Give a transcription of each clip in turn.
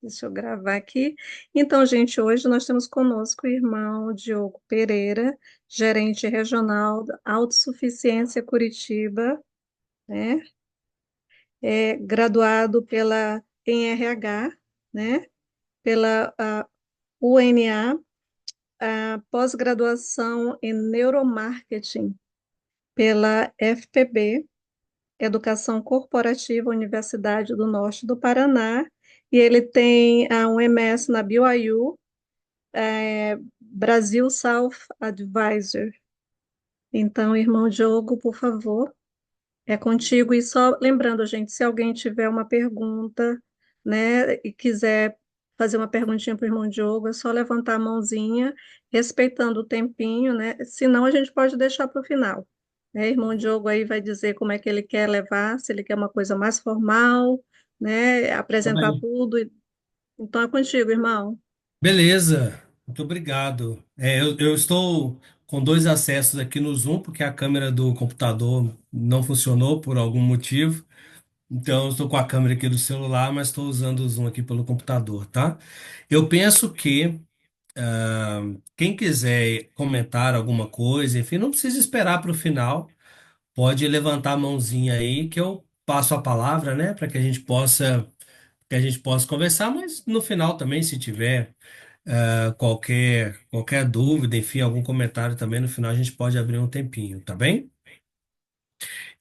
Deixa eu gravar aqui. Então, gente, hoje nós temos conosco o irmão Diogo Pereira, gerente regional da Autossuficiência Curitiba, né? É graduado em RH, né? Pela UNA, pós-graduação em neuromarketing pela FPB, Educação Corporativa, Universidade do Norte do Paraná, e ele tem um MS na BYU, Brasil South Advisor. Então, irmão Diogo, por favor, é contigo. E só lembrando, gente, se alguém tiver uma pergunta, né, e quiser fazer uma perguntinha para o irmão Diogo, é só levantar a mãozinha, respeitando o tempinho, né? Senão a gente pode deixar para o final. Né? Irmão Diogo aí vai dizer como é que ele quer levar, se ele quer uma coisa mais formal, né? Tá Apresentar bem. tudo. Então é contigo, irmão. Beleza, muito obrigado. Eu estou com dois acessos aqui no Zoom, porque a câmera do computador não funcionou por algum motivo. Então, eu estou com a câmera aqui do celular, mas estou usando o Zoom aqui pelo computador, tá? Eu penso que quem quiser comentar alguma coisa, enfim, não precisa esperar para o final. Pode levantar a mãozinha aí que eu passo a palavra, né, para que a gente possa conversar, mas no final também, se tiver qualquer dúvida, enfim, algum comentário também, no final a gente pode abrir um tempinho, tá bem?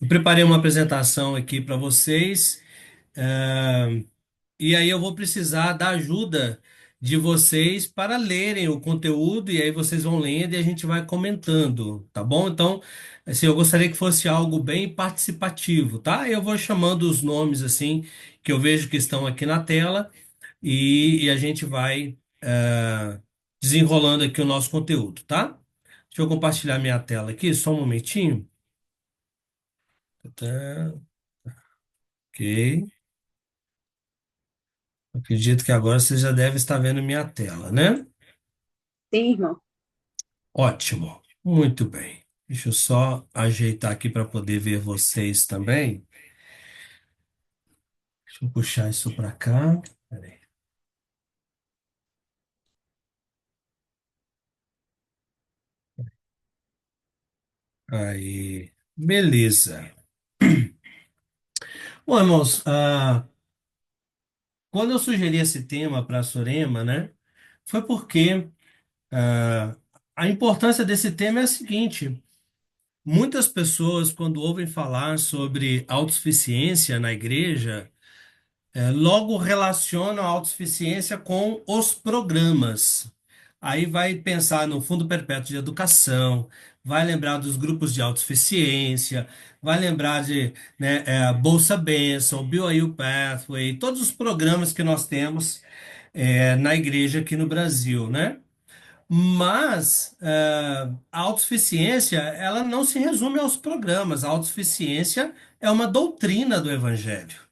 Eu preparei uma apresentação aqui para vocês, e aí eu vou precisar da ajuda de vocês para lerem o conteúdo, e aí vocês vão lendo e a gente vai comentando, tá bom? Então, assim, eu gostaria que fosse algo bem participativo, tá? Eu vou chamando os nomes, assim, que eu vejo que estão aqui na tela, e a gente vai desenrolando aqui o nosso conteúdo, tá? Deixa eu compartilhar minha tela aqui, só um momentinho. Tá, ok. Acredito que agora você já deve estar vendo minha tela, né? Sim, irmão. Ótimo, muito bem. Deixa eu só ajeitar aqui para poder ver vocês também. Deixa eu puxar isso para cá. Peraí. Aí, beleza. Bom, irmãos, quando eu sugeri esse tema para a Surema, né, foi porque ah, a importância desse tema é a seguinte: muitas pessoas, quando ouvem falar sobre autossuficiência na igreja, logo relaciona a autossuficiência com os programas. Aí vai pensar no Fundo Perpétuo de Educação, vai lembrar dos grupos de autossuficiência, vai lembrar de, né, Bolsa Bênção, BYU Pathway, todos os programas que nós temos na igreja aqui no Brasil, né? Mas a autossuficiência, ela não se resume aos programas. A autossuficiência é uma doutrina do Evangelho.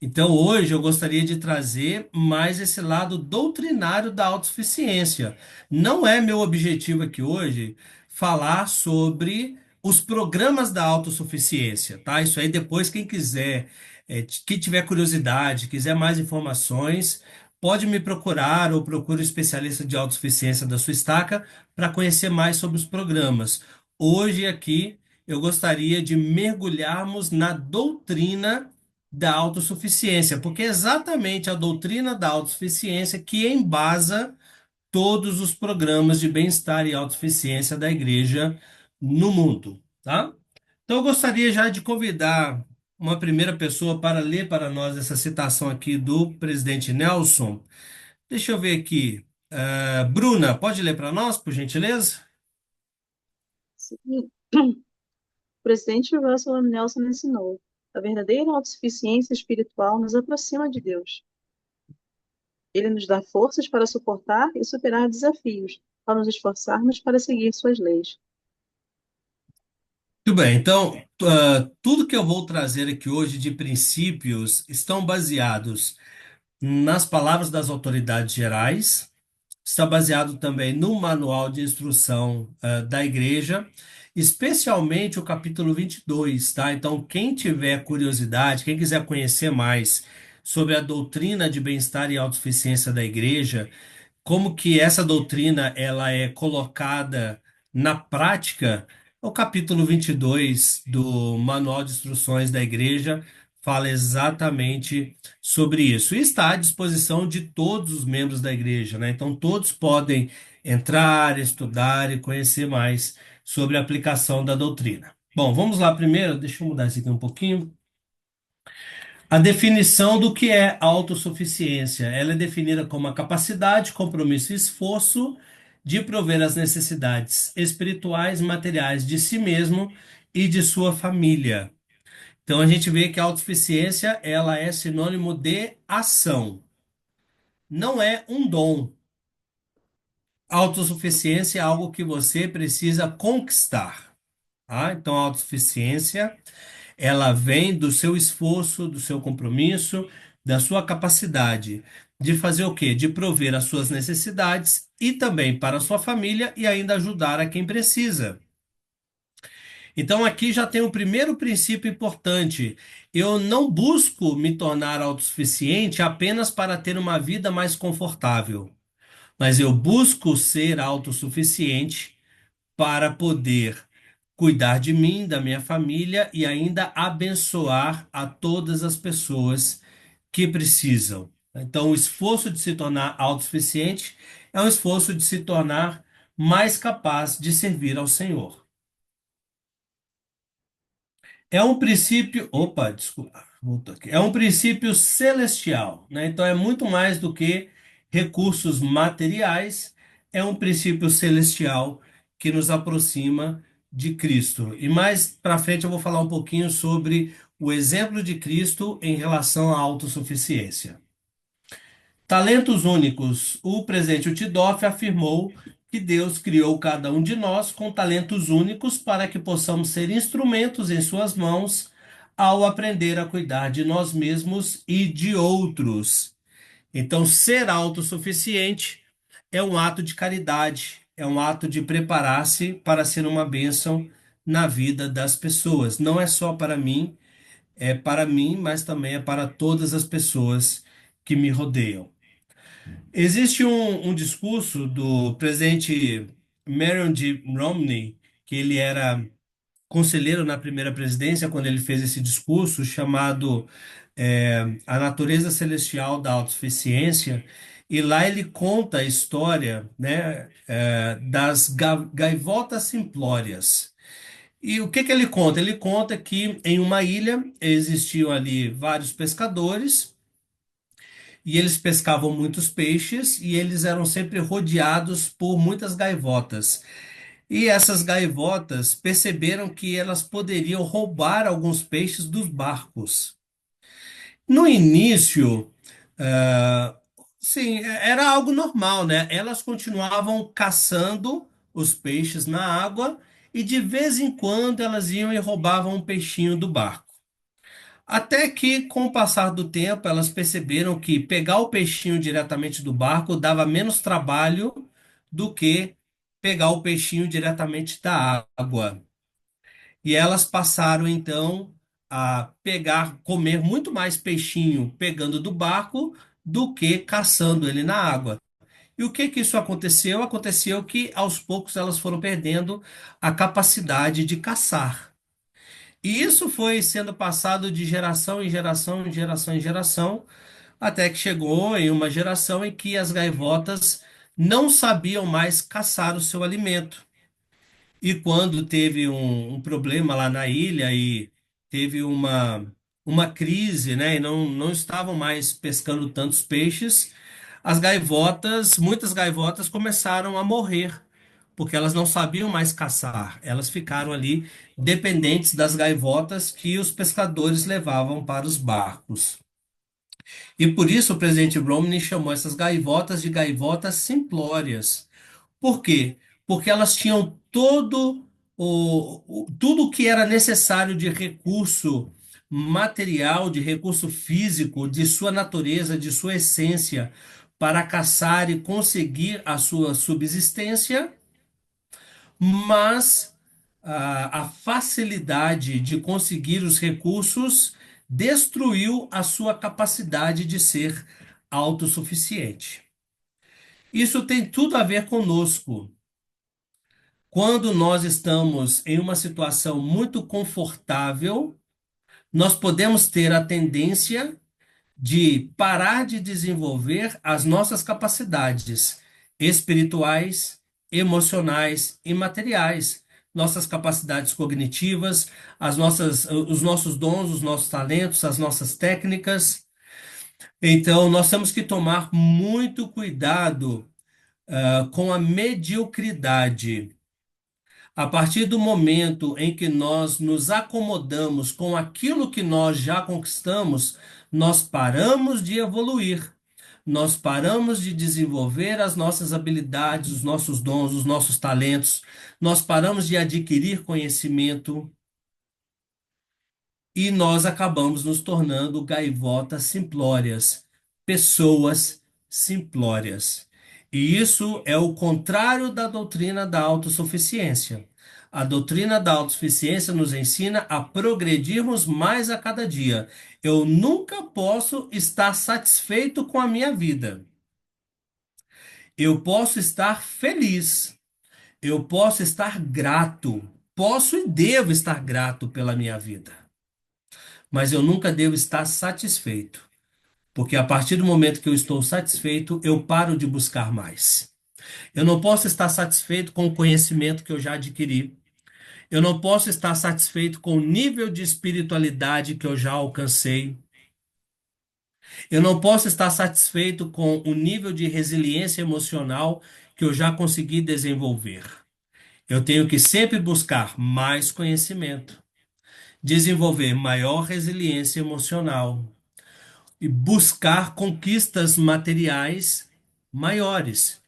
Então, hoje eu gostaria de trazer mais esse lado doutrinário da autossuficiência. Não é meu objetivo aqui hoje falar sobre os programas da autossuficiência, tá? Isso aí depois, quem quiser, quem tiver curiosidade, quiser mais informações, pode me procurar ou procure um especialista de autossuficiência da sua estaca para conhecer mais sobre os programas. Hoje aqui eu gostaria de mergulharmos na doutrina da autossuficiência, porque é exatamente a doutrina da autossuficiência que embasa todos os programas de bem-estar e autossuficiência da igreja no mundo, tá? Então eu gostaria já de convidar uma primeira pessoa para ler para nós essa citação aqui do presidente Nelson. Deixa eu ver aqui. Bruna, pode ler para nós, por gentileza? Sim. O presidente Russell M. Nelson ensinou: a verdadeira autossuficiência espiritual nos aproxima de Deus. Ele nos dá forças para suportar e superar desafios, ao nos esforçarmos para seguir suas leis. Muito bem, então, tudo que eu vou trazer aqui hoje de princípios estão baseados nas palavras das autoridades gerais, está baseado também no manual de instrução, da igreja, especialmente o capítulo 22, tá? Então, quem tiver curiosidade, quem quiser conhecer mais sobre a doutrina de bem-estar e autossuficiência da igreja, como que essa doutrina ela é colocada na prática, o capítulo 22 do Manual de Instruções da Igreja fala exatamente sobre isso. E está à disposição de todos os membros da igreja, né? Então todos podem entrar, estudar e conhecer mais sobre a aplicação da doutrina. Bom, vamos lá primeiro, deixa eu mudar isso aqui um pouquinho. A definição do que é autossuficiência. Ela é definida como a capacidade, compromisso e esforço de prover as necessidades espirituais e materiais de si mesmo e de sua família. Então a gente vê que a autossuficiência, ela é sinônimo de ação, não é um dom. A autossuficiência é algo que você precisa conquistar, tá? Então a autossuficiência ela vem do seu esforço, do seu compromisso, da sua capacidade de fazer o quê? De prover as suas necessidades e também para a sua família e ainda ajudar a quem precisa. Então aqui já tem o primeiro princípio importante. Eu não busco me tornar autossuficiente apenas para ter uma vida mais confortável, mas eu busco ser autossuficiente para poder cuidar de mim, da minha família e ainda abençoar a todas as pessoas que precisam. Então, o esforço de se tornar autossuficiente é um esforço de se tornar mais capaz de servir ao Senhor. É um princípio, opa, desculpa, voltou aqui. É um princípio celestial, né? Então é muito mais do que recursos materiais, é um princípio celestial que nos aproxima de Cristo. E mais para frente eu vou falar um pouquinho sobre o exemplo de Cristo em relação à autossuficiência. Talentos únicos. O presidente Utidoff afirmou que Deus criou cada um de nós com talentos únicos para que possamos ser instrumentos em suas mãos ao aprender a cuidar de nós mesmos e de outros. Então, ser autossuficiente é um ato de caridade, é um ato de preparar-se para ser uma bênção na vida das pessoas. Não é só para mim, é para mim, mas também é para todas as pessoas que me rodeiam. Existe um discurso do presidente Marion D. Romney, que ele era conselheiro na primeira presidência, quando ele fez esse discurso, chamado A Natureza Celestial da Autossuficiência, e lá ele conta a história, né, das gaivotas simplórias. E o que que ele conta? Ele conta que em uma ilha existiam ali vários pescadores, e eles pescavam muitos peixes e eles eram sempre rodeados por muitas gaivotas. E essas gaivotas perceberam que elas poderiam roubar alguns peixes dos barcos. No início, ah, sim, era algo normal, né? Elas continuavam caçando os peixes na água e de vez em quando elas iam e roubavam um peixinho do barco. Até que, com o passar do tempo, elas perceberam que pegar o peixinho diretamente do barco dava menos trabalho do que pegar o peixinho diretamente da água. E elas passaram então a pegar, comer muito mais peixinho pegando do barco do que caçando ele na água. E o que que isso aconteceu? Aconteceu que aos poucos elas foram perdendo a capacidade de caçar. E isso foi sendo passado de geração em geração, em geração em geração, até que chegou em uma geração em que as gaivotas não sabiam mais caçar o seu alimento. E quando teve um problema lá na ilha e teve uma crise, né, e não estavam mais pescando tantos peixes, as gaivotas, muitas gaivotas começaram a morrer porque elas não sabiam mais caçar. Elas ficaram ali dependentes das gaivotas que os pescadores levavam para os barcos. E por isso o presidente Romney chamou essas gaivotas de gaivotas simplórias. Por quê? Porque elas tinham tudo o que era necessário de recurso material, de recurso físico, de sua natureza, de sua essência, para caçar e conseguir a sua subsistência, mas a facilidade de conseguir os recursos destruiu a sua capacidade de ser autossuficiente. Isso tem tudo a ver conosco. Quando nós estamos em uma situação muito confortável, nós podemos ter a tendência de parar de desenvolver as nossas capacidades espirituais, emocionais e materiais, nossas capacidades cognitivas, os nossos dons, os nossos talentos, as nossas técnicas. Então, nós temos que tomar muito cuidado, com a mediocridade. A partir do momento em que nós nos acomodamos com aquilo que nós já conquistamos, nós paramos de evoluir, nós paramos de desenvolver as nossas habilidades, os nossos dons, os nossos talentos, nós paramos de adquirir conhecimento e nós acabamos nos tornando gaivotas simplórias, pessoas simplórias. E isso é o contrário da doutrina da autossuficiência. A doutrina da autossuficiência nos ensina a progredirmos mais a cada dia. Eu nunca posso estar satisfeito com a minha vida. Eu posso estar feliz. Eu posso estar grato. Posso e devo estar grato pela minha vida. Mas eu nunca devo estar satisfeito, porque a partir do momento que eu estou satisfeito, eu paro de buscar mais. Eu não posso estar satisfeito com o conhecimento que eu já adquiri. Eu não posso estar satisfeito com o nível de espiritualidade que eu já alcancei. Eu não posso estar satisfeito com o nível de resiliência emocional que eu já consegui desenvolver. Eu tenho que sempre buscar mais conhecimento, desenvolver maior resiliência emocional, e buscar conquistas materiais maiores.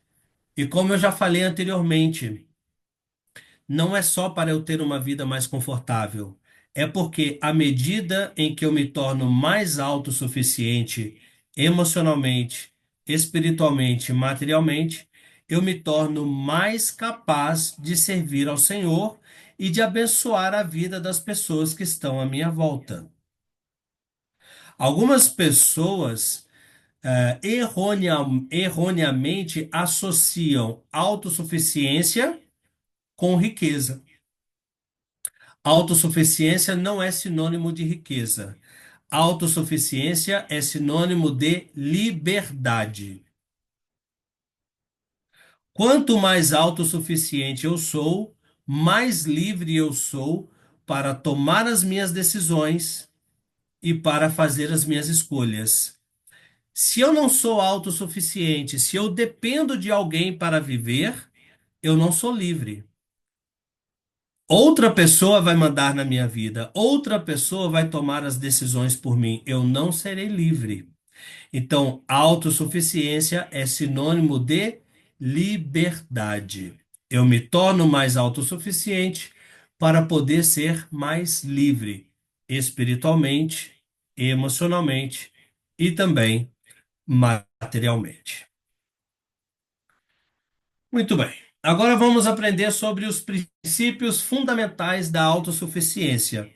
E como eu já falei anteriormente, não é só para eu ter uma vida mais confortável, é porque à medida em que eu me torno mais autossuficiente emocionalmente, espiritualmente, materialmente, eu me torno mais capaz de servir ao Senhor e de abençoar a vida das pessoas que estão à minha volta. Algumas pessoas erroneamente associam autossuficiência com riqueza. Autossuficiência não é sinônimo de riqueza. Autossuficiência é sinônimo de liberdade. Quanto mais autossuficiente eu sou, mais livre eu sou para tomar as minhas decisões e para fazer as minhas escolhas. Se eu não sou autossuficiente, se eu dependo de alguém para viver, eu não sou livre. Outra pessoa vai mandar na minha vida, outra pessoa vai tomar as decisões por mim. Eu não serei livre. Então, autossuficiência é sinônimo de liberdade. Eu me torno mais autossuficiente para poder ser mais livre, espiritualmente, emocionalmente e também materialmente. Muito bem. Agora vamos aprender sobre os princípios fundamentais da autossuficiência.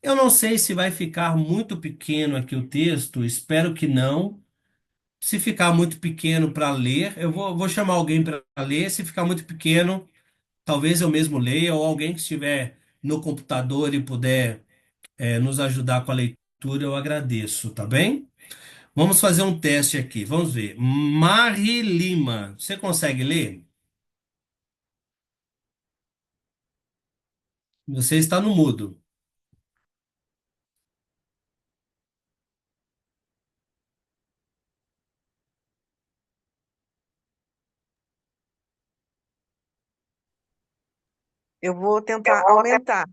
Eu não sei se vai ficar muito pequeno aqui o texto, espero que não. Se ficar muito pequeno para ler, vou chamar alguém para ler. Se ficar muito pequeno, talvez eu mesmo leia, ou alguém que estiver no computador e puder, nos ajudar com a leitura, eu agradeço, tá bem? Vamos fazer um teste aqui, vamos ver. Mari Lima, você consegue ler? Você está no mudo. Eu vou tentar aumentar,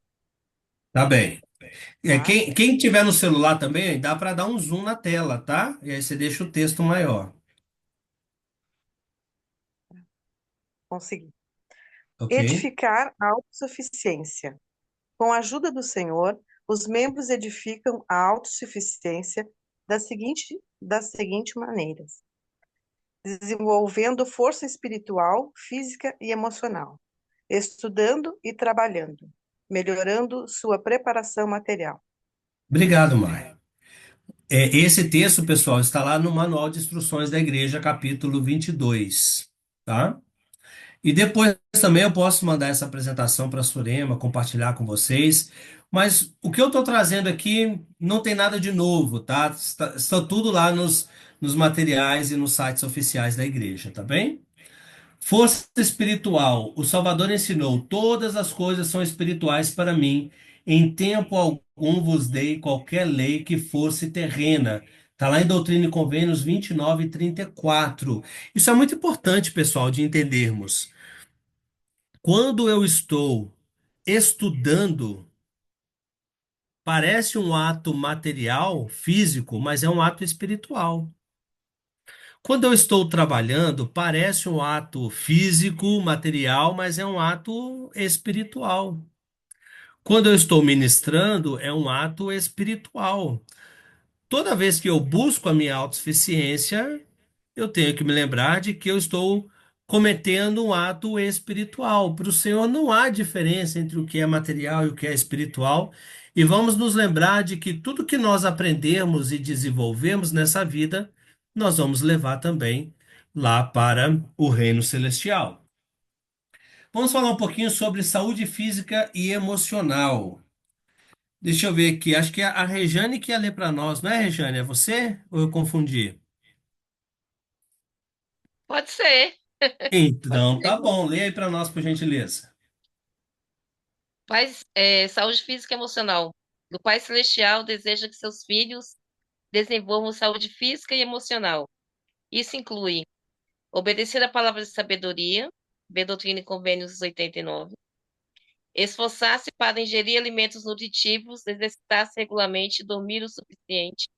Tá bem. tá? Quem tiver no celular também, dá para dar um zoom na tela, tá? E aí você deixa o texto maior, Consegui. ok? Edificar a autossuficiência. Com a ajuda do Senhor, os membros edificam a autossuficiência das seguintes maneiras: desenvolvendo força espiritual, física e emocional, estudando e trabalhando, melhorando sua preparação material. Obrigado, Mai. Esse texto, pessoal, está lá no Manual de Instruções da Igreja, capítulo 22, tá? E depois também eu posso mandar essa apresentação para a Surema, compartilhar com vocês. Mas o que eu estou trazendo aqui não tem nada de novo, tá? Está tudo lá nos materiais e nos sites oficiais da igreja, tá bem? Força espiritual. O Salvador ensinou: todas as coisas são espirituais para mim. Em tempo algum vos dei qualquer lei que fosse terrena. Está lá em Doutrina e Convênios 29 e 34. Isso é muito importante, pessoal, de entendermos. Quando eu estou estudando, parece um ato material, físico, mas é um ato espiritual. Quando eu estou trabalhando, parece um ato físico, material, mas é um ato espiritual. Quando eu estou ministrando, é um ato espiritual. Toda vez que eu busco a minha autossuficiência, eu tenho que me lembrar de que eu estou cometendo um ato espiritual. Para o Senhor não há diferença entre o que é material e o que é espiritual. E vamos nos lembrar de que tudo que nós aprendemos e desenvolvemos nessa vida, nós vamos levar também lá para o reino celestial. Vamos falar um pouquinho sobre saúde física e emocional. Deixa eu ver aqui, acho que é a Rejane que ia ler para nós, não é, Rejane? É você? Ou eu confundi? Pode ser, pode Então, ser. tá bom, leia aí para nós, por gentileza. Saúde física e emocional. O Pai Celestial deseja que seus filhos desenvolvam saúde física e emocional. Isso inclui obedecer a palavra de sabedoria, ver Doutrina e Convênios 89, esforçar-se para ingerir alimentos nutritivos, exercitar-se regularmente e dormir o suficiente,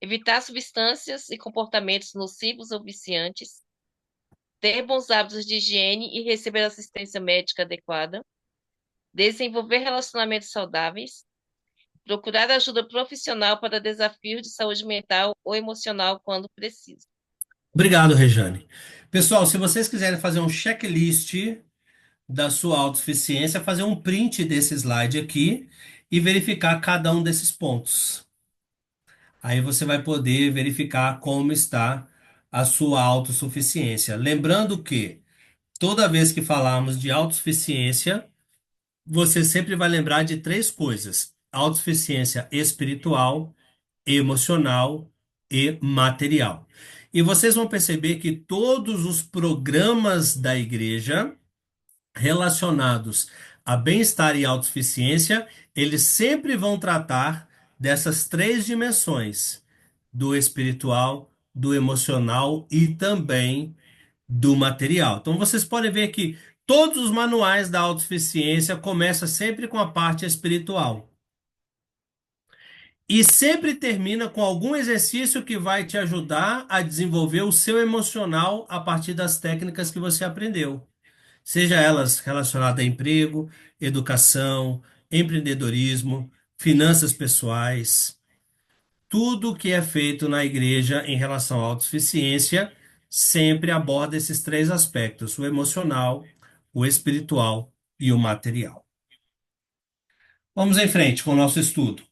evitar substâncias e comportamentos nocivos ou viciantes, ter bons hábitos de higiene e receber assistência médica adequada, desenvolver relacionamentos saudáveis, procurar ajuda profissional para desafios de saúde mental ou emocional quando preciso. Obrigado, Rejane. Pessoal, se vocês quiserem fazer um checklist da sua autossuficiência, fazer um print desse slide aqui e verificar cada um desses pontos. Aí você vai poder verificar como está a sua autossuficiência. Lembrando que toda vez que falarmos de autossuficiência, você sempre vai lembrar de três coisas: autossuficiência espiritual, emocional e material. E vocês vão perceber que todos os programas da igreja relacionados a bem-estar e autossuficiência, eles sempre vão tratar dessas três dimensões: do espiritual, do emocional e também do material. Então vocês podem ver que todos os manuais da autossuficiência começam sempre com a parte espiritual. E sempre termina com algum exercício que vai te ajudar a desenvolver o seu emocional a partir das técnicas que você aprendeu. Seja elas relacionadas a emprego, educação, empreendedorismo, finanças pessoais. Tudo que é feito na igreja em relação à autossuficiência sempre aborda esses três aspectos: o emocional, o espiritual e o material. Vamos em frente com o nosso estudo.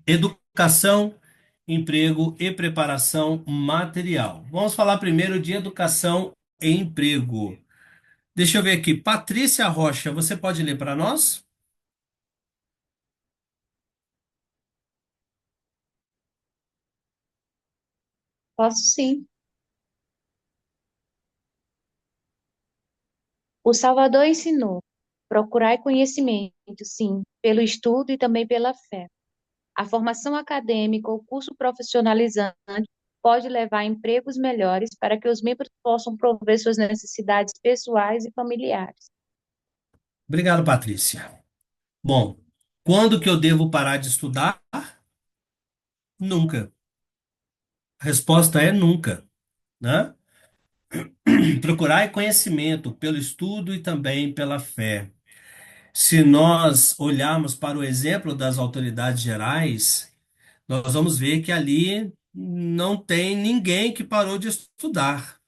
Educação, emprego e preparação material. Vamos falar primeiro de educação e emprego. Deixa eu ver aqui. Patrícia Rocha, você pode ler para nós? Posso sim. O Salvador ensinou: procurai conhecimento, sim, pelo estudo e também pela fé. A formação acadêmica ou curso profissionalizante pode levar a empregos melhores para que os membros possam prover suas necessidades pessoais e familiares. Obrigado, Patrícia. Bom, quando que eu devo parar de estudar? Nunca. A resposta é nunca, né? Procurar conhecimento pelo estudo e também pela fé. Se nós olharmos para o exemplo das autoridades gerais, nós vamos ver que ali não tem ninguém que parou de estudar.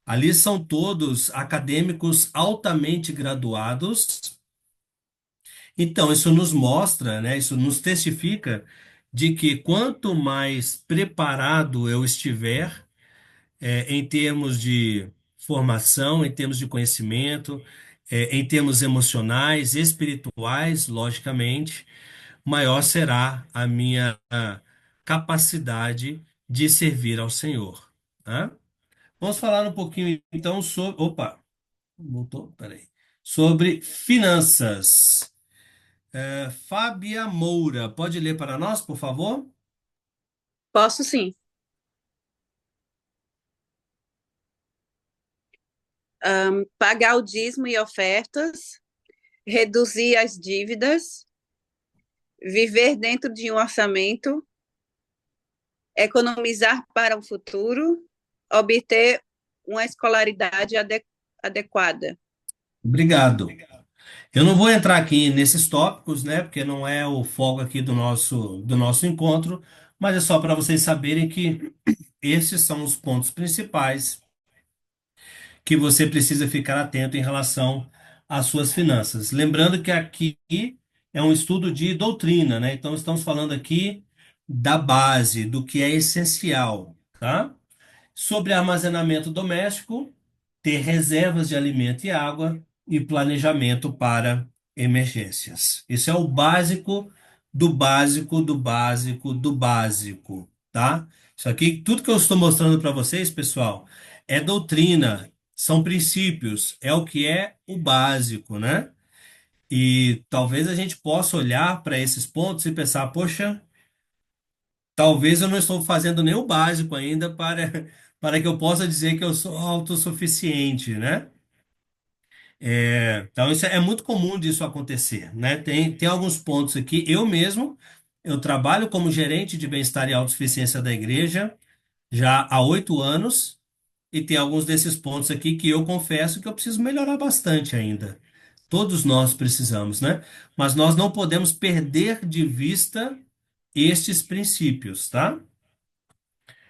Ali são todos acadêmicos altamente graduados. Então, isso nos mostra, né? Isso nos testifica de que quanto mais preparado eu estiver, em termos de formação, em termos de conhecimento, em termos emocionais, espirituais, logicamente, maior será a minha capacidade de servir ao Senhor. Tá? Vamos falar um pouquinho então sobre. Opa, voltou? Peraí. Sobre finanças. Fábia Moura, pode ler para nós, por favor? Posso sim. Pagar o dízimo e ofertas, reduzir as dívidas, viver dentro de um orçamento, economizar para o futuro, obter uma escolaridade adequada. Obrigado. Eu não vou entrar aqui nesses tópicos, né, porque não é o foco aqui do nosso encontro, mas é só para vocês saberem que esses são os pontos principais que você precisa ficar atento em relação às suas finanças. Lembrando que aqui é um estudo de doutrina, né? Então estamos falando aqui da base, do que é essencial, tá? Sobre armazenamento doméstico, ter reservas de alimento e água e planejamento para emergências. Isso é o básico do básico do básico do básico, tá? Isso aqui, tudo que eu estou mostrando para vocês, pessoal, é doutrina, são princípios, é o que é o básico, né? E talvez a gente possa olhar para esses pontos e pensar, poxa, talvez eu não estou fazendo nem o básico ainda para que eu possa dizer que eu sou autossuficiente, né? Então, isso é muito comum disso acontecer, né? Tem alguns pontos aqui. Eu mesmo, eu trabalho como gerente de bem-estar e autossuficiência da igreja já há 8 anos e tem alguns desses pontos aqui que eu confesso que eu preciso melhorar bastante ainda. Todos nós precisamos, né? Mas nós não podemos perder de vista estes princípios, tá?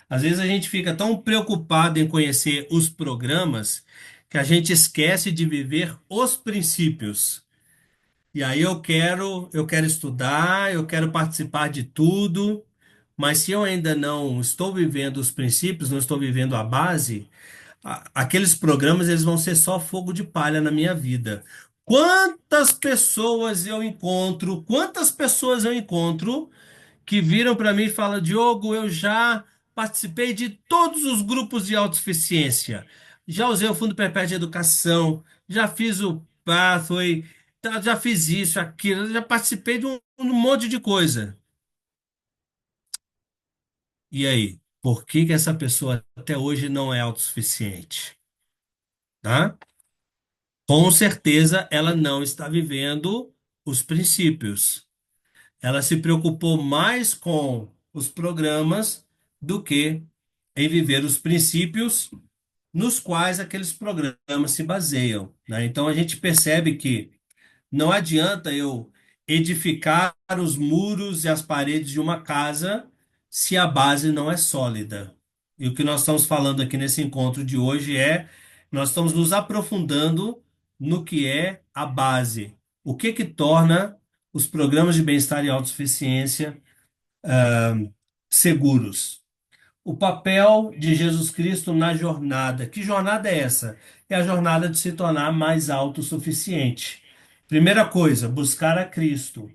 Às vezes a gente fica tão preocupado em conhecer os programas que a gente esquece de viver os princípios. E aí eu quero estudar, eu quero participar de tudo, mas se eu ainda não estou vivendo os princípios, não estou vivendo a base, aqueles programas eles vão ser só fogo de palha na minha vida. Quantas pessoas eu encontro que viram para mim e falam, Diogo, eu já participei de todos os grupos de autossuficiência. Já usei o Fundo Perpétuo de Educação, já fiz o Pathway, já fiz isso, aquilo, já participei de um monte de coisa. E aí, por que que essa pessoa até hoje não é autossuficiente? Tá? Com certeza ela não está vivendo os princípios. Ela se preocupou mais com os programas do que em viver os princípios nos quais aqueles programas se baseiam, né? Então a gente percebe que não adianta eu edificar os muros e as paredes de uma casa se a base não é sólida. E o que nós estamos falando aqui nesse encontro de hoje nós estamos nos aprofundando no que é a base. O que que torna os programas de bem-estar e autossuficiência seguros? O papel de Jesus Cristo na jornada. Que jornada é essa? É a jornada de se tornar mais autossuficiente. Primeira coisa, buscar a Cristo.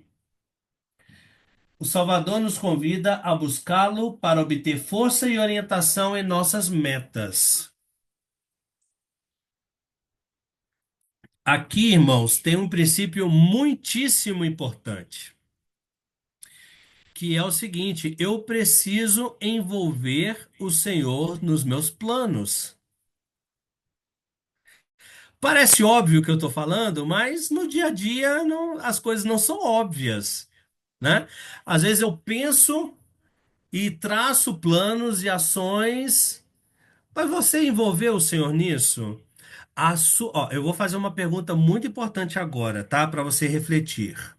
O Salvador nos convida a buscá-lo para obter força e orientação em nossas metas. Aqui, irmãos, tem um princípio muitíssimo importante, que é o seguinte: eu preciso envolver o Senhor nos meus planos. Parece óbvio o que eu estou falando, mas no dia a dia as coisas não são óbvias, né? Às vezes eu penso e traço planos e ações, mas você envolveu o Senhor nisso? Eu vou fazer uma pergunta muito importante agora, tá? Para você refletir.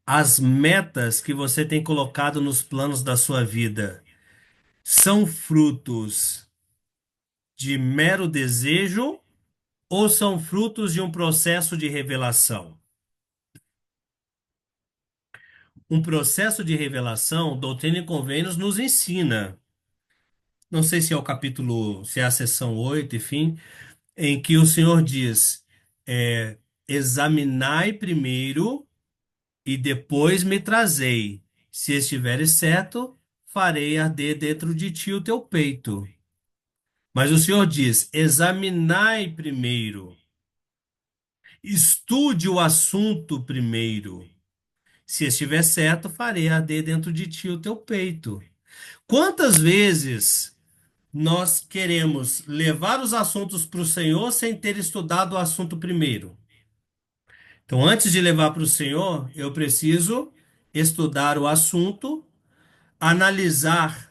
As metas que você tem colocado nos planos da sua vida são frutos de mero desejo ou são frutos de um processo de revelação? um processo de revelação, Doutrina e Convênios nos ensina, não sei se é o capítulo, se é a seção 8, enfim, em que o Senhor diz, examinai primeiro e depois me trazei. Se estiveres certo, farei arder dentro de ti o teu peito. Mas o Senhor diz, examinai primeiro, estude o assunto primeiro. Se estiver certo, farei arder dentro de ti o teu peito. Quantas vezes nós queremos levar os assuntos para o Senhor sem ter estudado o assunto primeiro? Então, antes de levar para o Senhor, eu preciso estudar o assunto, analisar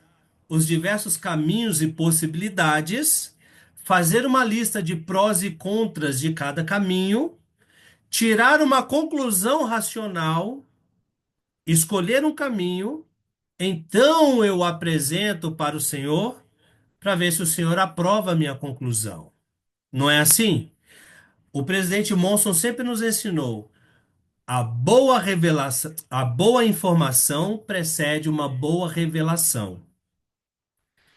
os diversos caminhos e possibilidades, fazer uma lista de prós e contras de cada caminho, tirar uma conclusão racional, escolher um caminho, então eu apresento para o Senhor para ver se o Senhor aprova a minha conclusão. Não é assim? O presidente Monson sempre nos ensinou: a boa revelação, a boa informação precede uma boa revelação.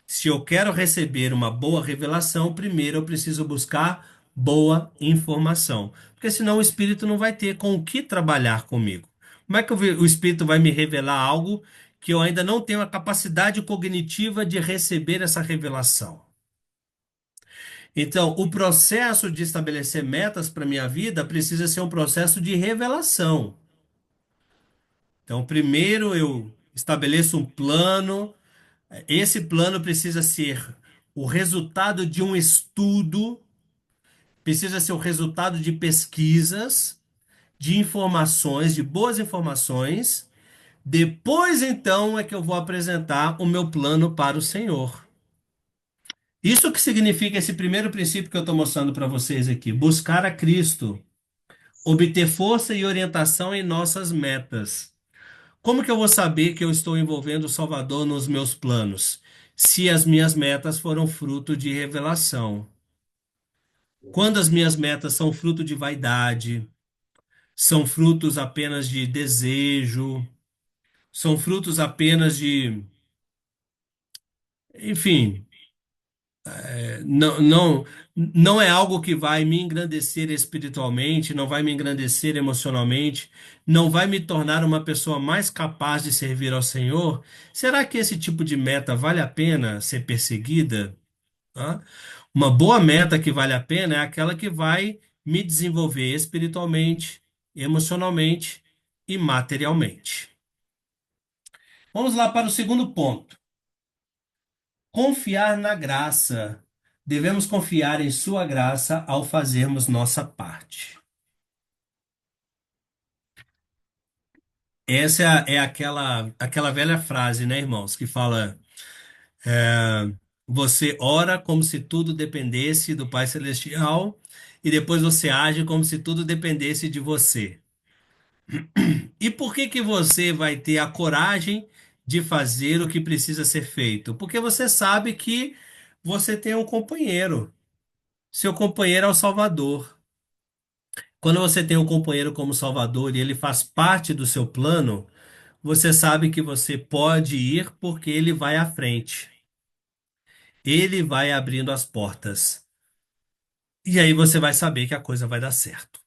Se eu quero receber uma boa revelação, primeiro eu preciso buscar boa informação, porque senão o Espírito não vai ter com o que trabalhar comigo. Como é que o Espírito vai me revelar algo que eu ainda não tenho a capacidade cognitiva de receber essa revelação? Então, o processo de estabelecer metas para minha vida precisa ser um processo de revelação. Então, primeiro eu estabeleço um plano. Esse plano precisa ser o resultado de um estudo, precisa ser o resultado de pesquisas, de informações, de boas informações. Depois, então, é que eu vou apresentar o meu plano para o Senhor. Isso que significa esse primeiro princípio que eu estou mostrando para vocês aqui: buscar a Cristo, obter força e orientação em nossas metas. Como que eu vou saber que eu estou envolvendo o Salvador nos meus planos? Se as minhas metas foram fruto de revelação. Quando as minhas metas são fruto de vaidade, são frutos apenas de desejo, são frutos apenas de, enfim, não é algo que vai me engrandecer espiritualmente, não vai me engrandecer emocionalmente, não vai me tornar uma pessoa mais capaz de servir ao Senhor. Será que esse tipo de meta vale a pena ser perseguida? Hã? Uma boa meta que vale a pena é aquela que vai me desenvolver espiritualmente, emocionalmente e materialmente. Vamos lá para o segundo ponto. Confiar na graça. Devemos confiar em sua graça ao fazermos nossa parte. Essa é aquela velha frase, né, irmãos, que fala: você ora como se tudo dependesse do Pai Celestial e depois você age como se tudo dependesse de você. E por que que você vai ter a coragem de fazer o que precisa ser feito? Porque você sabe que você tem um companheiro. Seu companheiro é o Salvador. Quando você tem um companheiro como Salvador e ele faz parte do seu plano, você sabe que você pode ir porque ele vai à frente. Ele vai abrindo as portas. E aí você vai saber que a coisa vai dar certo.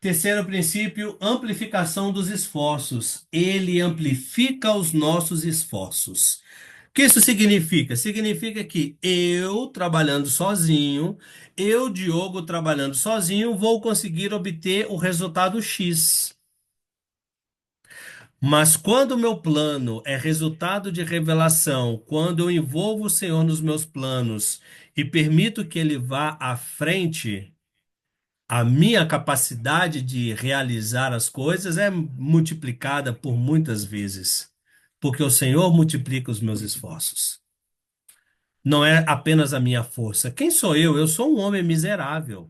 Terceiro princípio, amplificação dos esforços. Ele amplifica os nossos esforços. O que isso significa? Significa que eu, trabalhando sozinho, eu, Diogo, trabalhando sozinho, vou conseguir obter o resultado X. Mas quando o meu plano é resultado de revelação, quando eu envolvo o Senhor nos meus planos e permito que Ele vá à frente, a minha capacidade de realizar as coisas é multiplicada por muitas vezes, porque o Senhor multiplica os meus esforços. Não é apenas a minha força. Quem sou eu? Eu sou um homem miserável.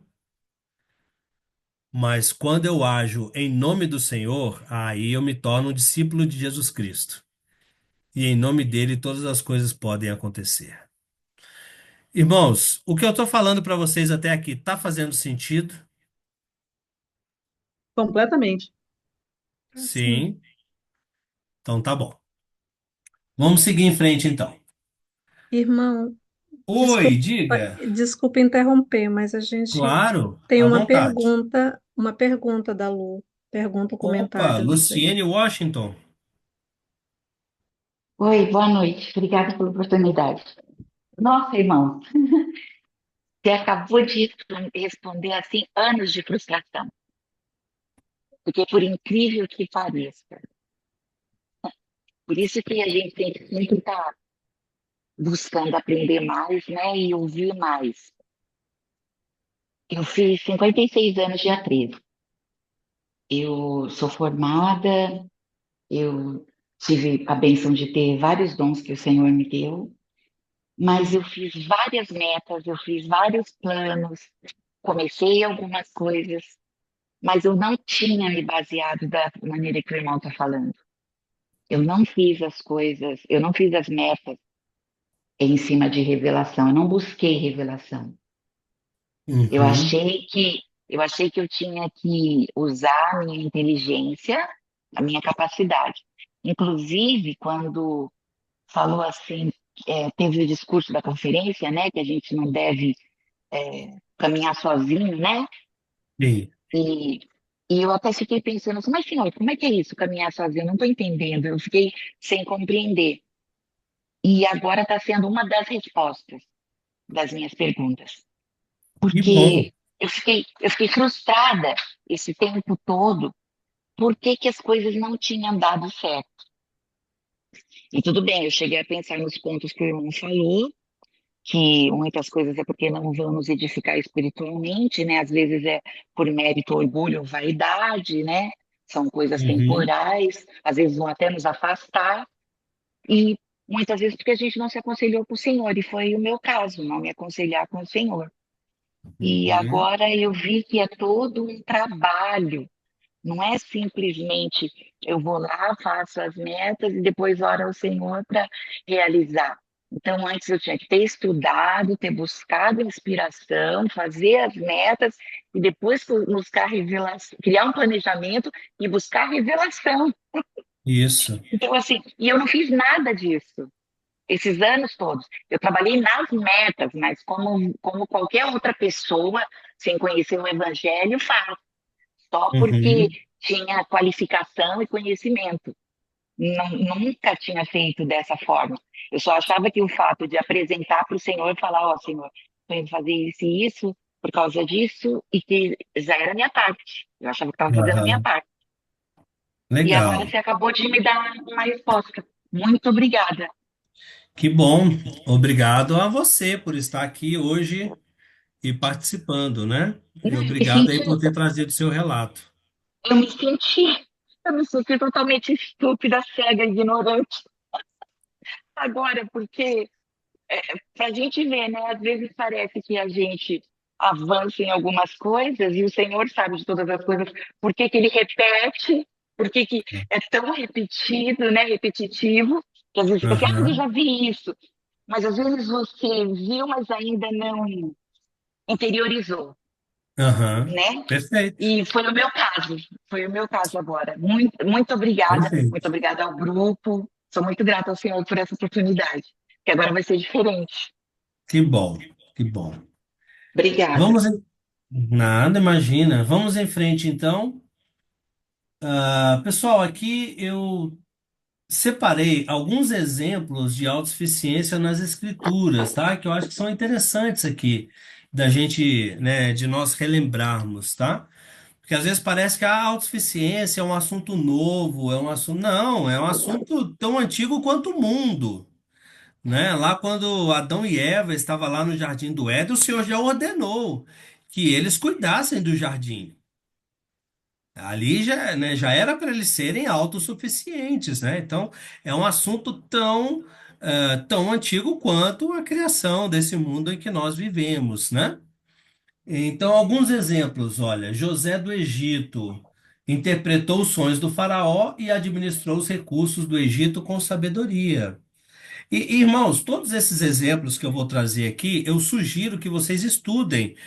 Mas quando eu ajo em nome do Senhor, aí eu me torno um discípulo de Jesus Cristo. E em nome dele todas as coisas podem acontecer. Irmãos, o que eu estou falando para vocês até aqui está fazendo sentido? Completamente. Sim. Sim. Então tá bom. Vamos seguir em frente então. Irmão, Oi, desculpa, diga. desculpa interromper, mas a gente Claro, tem à vontade. uma pergunta da Lu. Pergunta ou Opa, comentário, não sei. Luciene Washington. Oi, boa noite. Obrigada pela oportunidade. Nossa, irmão, você acabou de responder assim anos de frustração, porque por incrível que pareça, por isso que a gente tem que sempre estar buscando aprender mais, né, e ouvir mais. Eu fiz 56 anos dia 13. Eu sou formada, eu tive a bênção de ter vários dons que o Senhor me deu, mas eu fiz várias metas, eu fiz vários planos, comecei algumas coisas, mas eu não tinha me baseado da maneira que o irmão está falando. Eu não fiz as coisas, eu não fiz as metas em cima de revelação, eu não busquei revelação. Eu Uhum. achei que eu achei que eu tinha que usar a minha inteligência, a minha capacidade. Inclusive, quando falou assim, teve o discurso da conferência, né, que a gente não deve caminhar sozinho, né? Sim. E, e eu até fiquei pensando assim, mas senhor, como é que é isso, caminhar sozinho? Eu não estou entendendo. Eu fiquei sem compreender. E agora está sendo uma das respostas das minhas perguntas. Que bom. Porque eu fiquei frustrada esse tempo todo. Por que que as coisas não tinham dado certo? E tudo bem, eu cheguei a pensar nos pontos que o irmão falou, que muitas coisas é porque não vamos edificar espiritualmente, né? Às vezes é por mérito, orgulho, vaidade, né? São coisas Uhum. temporais, às vezes vão até nos afastar, e muitas vezes porque a gente não se aconselhou com o Senhor, e foi o meu caso, não me aconselhar com o Senhor. E Uhum. agora eu vi que é todo um trabalho, não é simplesmente eu vou lá, faço as metas e depois oro ao Senhor para realizar. Então, antes eu tinha que ter estudado, ter buscado inspiração, fazer as metas e depois buscar revelação, criar um planejamento e buscar revelação. Isso. Então, assim, e eu não fiz nada disso esses anos todos. Eu trabalhei nas metas, mas como qualquer outra pessoa, sem conhecer o Evangelho, faz só porque Uhum. tinha qualificação e conhecimento. Nunca tinha feito dessa forma. Eu só achava que o fato de apresentar para o Senhor e falar, ó, Senhor, estou indo fazer isso e isso por causa disso, e que já era a minha parte. Eu achava que estava fazendo a minha Aham. parte. E agora Legal. você acabou de me dar uma resposta. Muito obrigada. Que bom. Obrigado a você por estar aqui hoje e participando, né? E E obrigado aí senti, por ter trazido seu relato. eu me senti, eu me senti totalmente estúpida, cega, ignorante agora, porque para a gente ver, né? Às vezes parece que a gente avança em algumas coisas e o Senhor sabe de todas as coisas, por que que Ele repete, por que que é tão repetido, né? Repetitivo, que às vezes fica assim, ah, eu Aham. já vi isso. Mas às vezes você viu, mas ainda não interiorizou, Aham. né? Perfeito. E foi o meu caso agora. Muito Perfeito. obrigada ao grupo. Sou muito grata ao Senhor por essa oportunidade, que agora vai ser diferente. Que bom. Que bom. Obrigada. Vamos em... Nada, imagina. Vamos em frente então. Pessoal, aqui eu separei alguns exemplos de autossuficiência nas escrituras, tá? Que eu acho que são interessantes aqui da gente, né, de nós relembrarmos, tá? Porque às vezes parece que a autossuficiência é um assunto novo, é um assunto. Não, é um assunto tão antigo quanto o mundo, né? Lá quando Adão e Eva estavam lá no jardim do Éden, o Senhor já ordenou que eles cuidassem do jardim. Ali já, né, já era para eles serem autossuficientes, né? Então, é um assunto tão antigo quanto a criação desse mundo em que nós vivemos, né? Então, alguns exemplos, olha, José do Egito interpretou os sonhos do faraó e administrou os recursos do Egito com sabedoria. Irmãos, todos esses exemplos que eu vou trazer aqui, eu sugiro que vocês estudem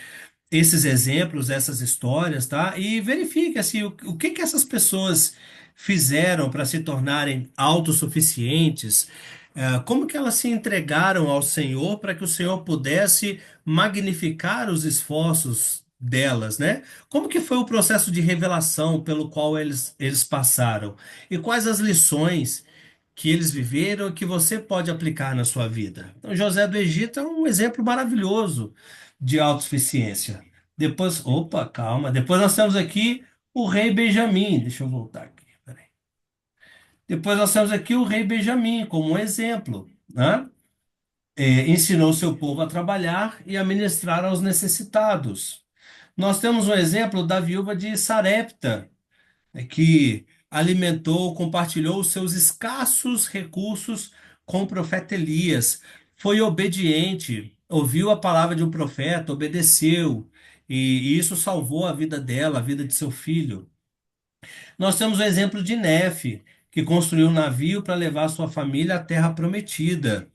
esses exemplos, essas histórias, tá? E verifique assim, o que que essas pessoas fizeram para se tornarem autossuficientes? Como que elas se entregaram ao Senhor para que o Senhor pudesse magnificar os esforços delas, né? Como que foi o processo de revelação pelo qual eles passaram? E quais as lições que eles viveram que você pode aplicar na sua vida? Então, José do Egito é um exemplo maravilhoso de autossuficiência. Depois, opa, calma. Depois nós temos aqui o rei Benjamim. Deixa eu voltar aqui. Peraí. Depois nós temos aqui o rei Benjamim como um exemplo, né? Ensinou seu povo a trabalhar e a ministrar aos necessitados. Nós temos um exemplo da viúva de Sarepta, que alimentou, compartilhou os seus escassos recursos com o profeta Elias. Foi obediente, ouviu a palavra de um profeta, obedeceu, e isso salvou a vida dela, a vida de seu filho. Nós temos o exemplo de Nefe, que construiu um navio para levar sua família à terra prometida,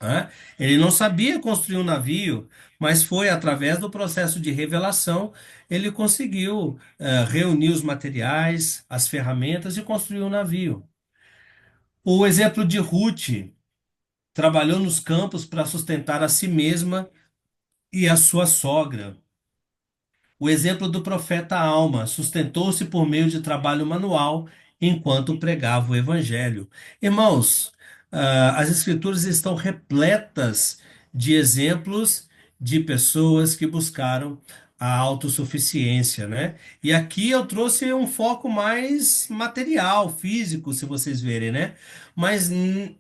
né? Ele não sabia construir um navio, mas foi através do processo de revelação, ele conseguiu reunir os materiais, as ferramentas e construir um navio. O exemplo de Ruth, trabalhou nos campos para sustentar a si mesma e a sua sogra. O exemplo do profeta Alma sustentou-se por meio de trabalho manual enquanto pregava o evangelho. Irmãos, as escrituras estão repletas de exemplos de pessoas que buscaram a autossuficiência, né? E aqui eu trouxe um foco mais material, físico, se vocês verem, né? Mas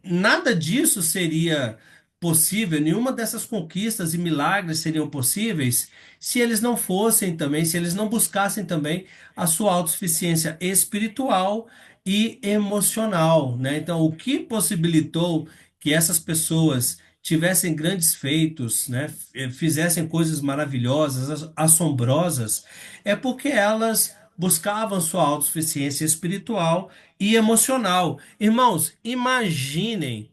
nada disso seria possível, nenhuma dessas conquistas e milagres seriam possíveis se eles não fossem também, se eles não buscassem também a sua autossuficiência espiritual e emocional, né? Então, o que possibilitou que essas pessoas tivessem grandes feitos, né? Fizessem coisas maravilhosas, assombrosas, é porque elas buscavam sua autossuficiência espiritual e emocional. Irmãos, imaginem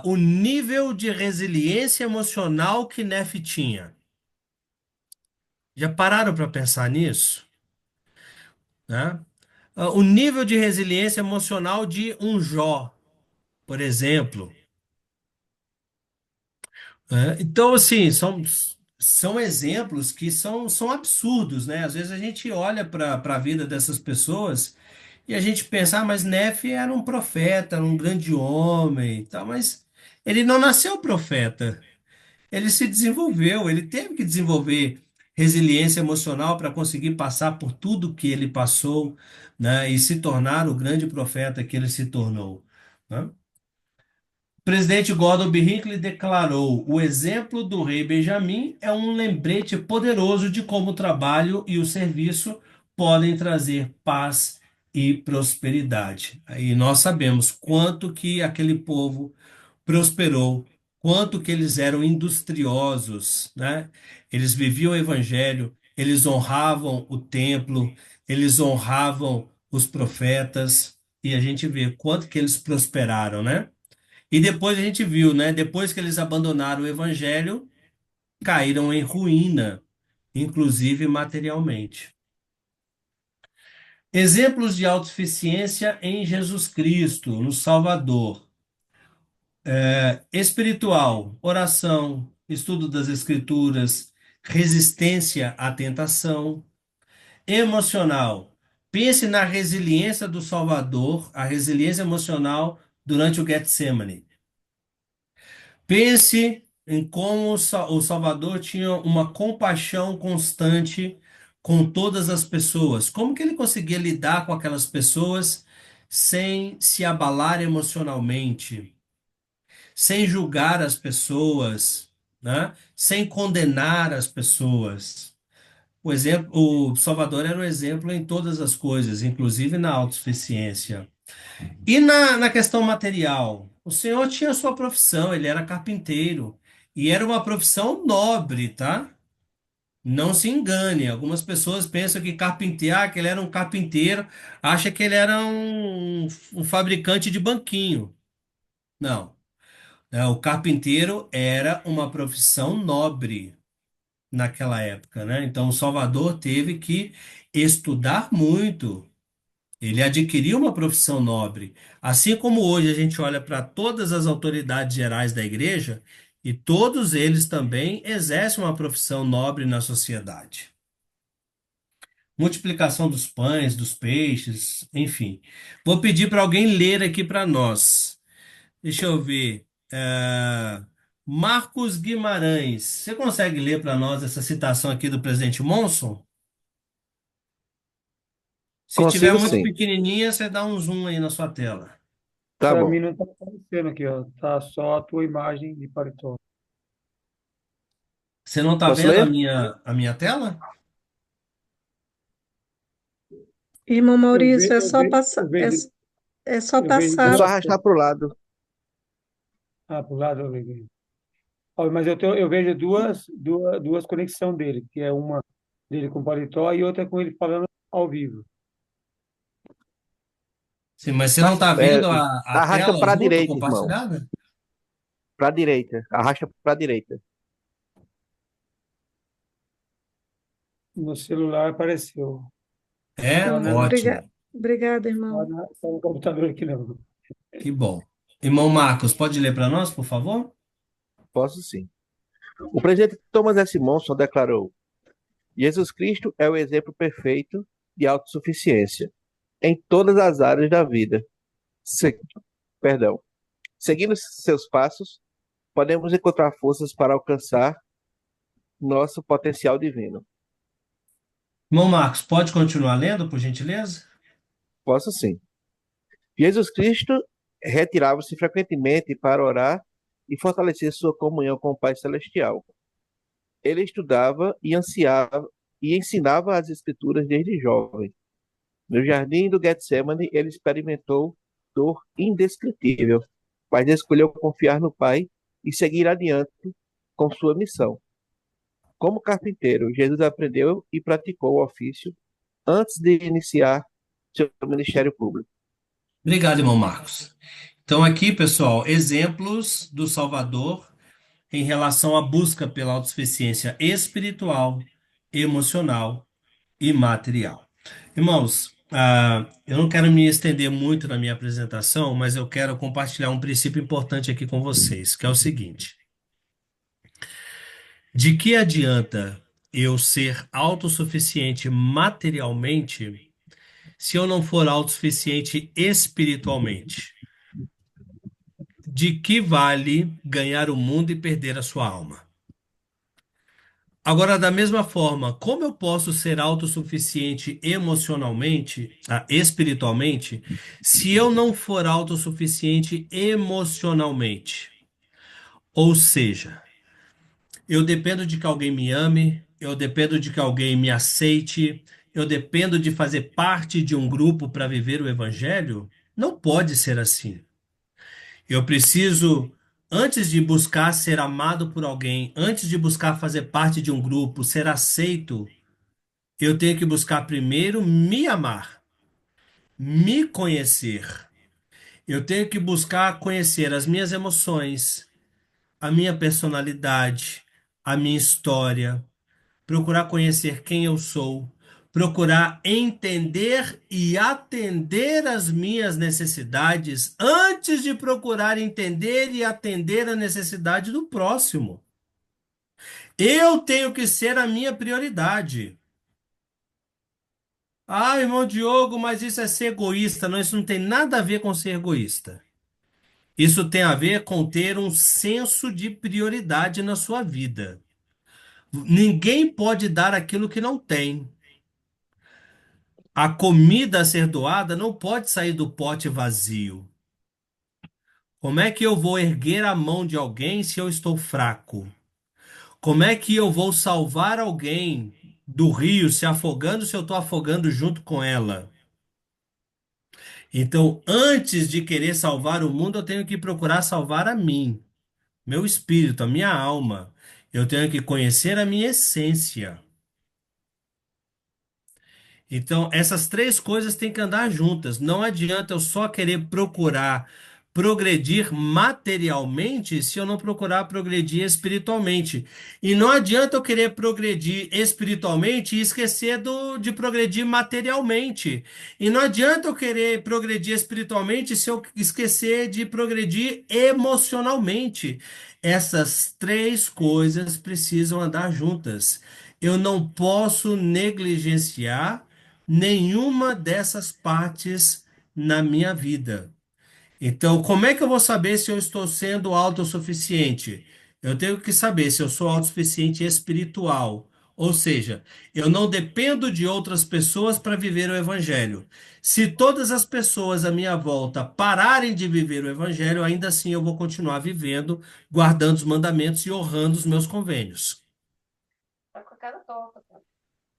o nível de resiliência emocional que Nefe tinha. Já pararam para pensar nisso? Né? O nível de resiliência emocional de um Jó, por exemplo. Né? Então, assim, são exemplos que são absurdos, né? Às vezes a gente olha para a vida dessas pessoas e a gente pensa, mas Nefe era um profeta, era um grande homem, e tal, mas ele não nasceu profeta. Ele se desenvolveu, ele teve que desenvolver resiliência emocional para conseguir passar por tudo que ele passou, né, e se tornar o grande profeta que ele se tornou, né? O presidente Gordon B. Hinckley declarou: o exemplo do rei Benjamim é um lembrete poderoso de como o trabalho e o serviço podem trazer paz e prosperidade. E nós sabemos quanto que aquele povo prosperou, quanto que eles eram industriosos, né? Eles viviam o evangelho, eles honravam o templo, eles honravam os profetas, e a gente vê quanto que eles prosperaram, né? E depois a gente viu, né? Depois que eles abandonaram o evangelho, caíram em ruína, inclusive materialmente. Exemplos de autossuficiência em Jesus Cristo, no Salvador. Espiritual, oração, estudo das Escrituras, resistência à tentação. Emocional, pense na resiliência do Salvador, a resiliência emocional durante o Getsemane. Pense em como o Salvador tinha uma compaixão constante com todas as pessoas. Como que ele conseguia lidar com aquelas pessoas sem se abalar emocionalmente? Sem julgar as pessoas, né? Sem condenar as pessoas. O Salvador era um exemplo em todas as coisas, inclusive na autossuficiência. E na questão material, o Senhor tinha sua profissão, ele era carpinteiro, e era uma profissão nobre, tá? Não se engane, algumas pessoas pensam que carpinteiro, que ele era um carpinteiro, acha que ele era um fabricante de banquinho. Não. O carpinteiro era uma profissão nobre naquela época, né? Então, o Salvador teve que estudar muito, Ele adquiriu uma profissão nobre. Assim como hoje a gente olha para todas as autoridades gerais da igreja, e todos eles também exercem uma profissão nobre na sociedade. Multiplicação dos pães, dos peixes, enfim. Vou pedir para alguém ler aqui para nós. Deixa eu ver. Marcos Guimarães, você consegue ler para nós essa citação aqui do presidente Monson? Se tiver Consigo muito sim. pequenininha, você dá um zoom aí na sua tela. Tá Para bom. mim não está aparecendo aqui, ó. Tá só a tua imagem de paletó. Você não está Posso vendo a ler? minha tela? Irmão Eu, ve, Maurício, é eu, só ve, passar, eu vejo, é só eu vejo É passar. só duas arrastar coisas. pro lado. Ah, para o lado eu vejo. Ó, mas eu vejo duas conexões dele, que é uma dele com paletó e outra com ele falando ao vivo. Sim, mas você não Mas, está vendo a arrasta tela para a junto, direita, irmão. compartilhada? Para a direita. Arrasta para a direita. No celular apareceu. É, Só, Sim, na, ótimo. obrigada, irmão. só no computador aqui não. Que bom. Irmão Marcos, pode ler para nós, por favor? Posso sim. O presidente Thomas S. Monson declarou: Jesus Cristo é o exemplo perfeito de autossuficiência em todas as áreas da vida. Se- Perdão. Seguindo seus passos, podemos encontrar forças para alcançar nosso potencial divino. Irmão Marcos, pode continuar lendo, por gentileza? Posso sim. Jesus Cristo retirava-se frequentemente para orar e fortalecer sua comunhão com o Pai Celestial. Ele estudava e ansiava e ensinava as Escrituras desde jovem. No jardim do Getsemane, ele experimentou dor indescritível, mas escolheu confiar no Pai e seguir adiante com sua missão. Como carpinteiro, Jesus aprendeu e praticou o ofício antes de iniciar seu ministério público. Obrigado, irmão Marcos. Então, aqui, pessoal, exemplos do Salvador em relação à busca pela autossuficiência espiritual, emocional e material. Irmãos, eu não quero me estender muito na minha apresentação, mas eu quero compartilhar um princípio importante aqui com vocês, que é o seguinte: de que adianta eu ser autossuficiente materialmente se eu não for autossuficiente espiritualmente? De que vale ganhar o mundo e perder a sua alma? Agora, da mesma forma, como eu posso ser autossuficiente emocionalmente, espiritualmente, se eu não for autossuficiente emocionalmente? Ou seja, eu dependo de que alguém me ame, eu dependo de que alguém me aceite, eu dependo de fazer parte de um grupo para viver o evangelho? Não pode ser assim. Eu preciso, antes de buscar ser amado por alguém, antes de buscar fazer parte de um grupo, ser aceito, eu tenho que buscar primeiro me amar, me conhecer. Eu tenho que buscar conhecer as minhas emoções, a minha personalidade, a minha história, procurar conhecer quem eu sou, procurar entender e atender as minhas necessidades antes de procurar entender e atender a necessidade do próximo. Eu tenho que ser a minha prioridade. Ah, irmão Diogo, mas isso é ser egoísta. Não, isso não tem nada a ver com ser egoísta. Isso tem a ver com ter um senso de prioridade na sua vida. Ninguém pode dar aquilo que não tem. A comida a ser doada não pode sair do pote vazio. Como é que eu vou erguer a mão de alguém se eu estou fraco? Como é que eu vou salvar alguém do rio se afogando se eu estou afogando junto com ela? Então, antes de querer salvar o mundo, eu tenho que procurar salvar a mim, meu espírito, a minha alma. Eu tenho que conhecer a minha essência. Então, essas três coisas têm que andar juntas. Não adianta eu só querer procurar progredir materialmente se eu não procurar progredir espiritualmente. E não adianta eu querer progredir espiritualmente e esquecer de progredir materialmente. E não adianta eu querer progredir espiritualmente se eu esquecer de progredir emocionalmente. Essas três coisas precisam andar juntas. Eu não posso negligenciar nenhuma dessas partes na minha vida. Então, como é que eu vou saber se eu estou sendo autossuficiente? Eu tenho que saber se eu sou autossuficiente espiritual. Ou seja, eu não dependo de outras pessoas para viver o evangelho. Se todas as pessoas à minha volta pararem de viver o evangelho, ainda assim eu vou continuar vivendo, guardando os mandamentos e honrando os meus convênios.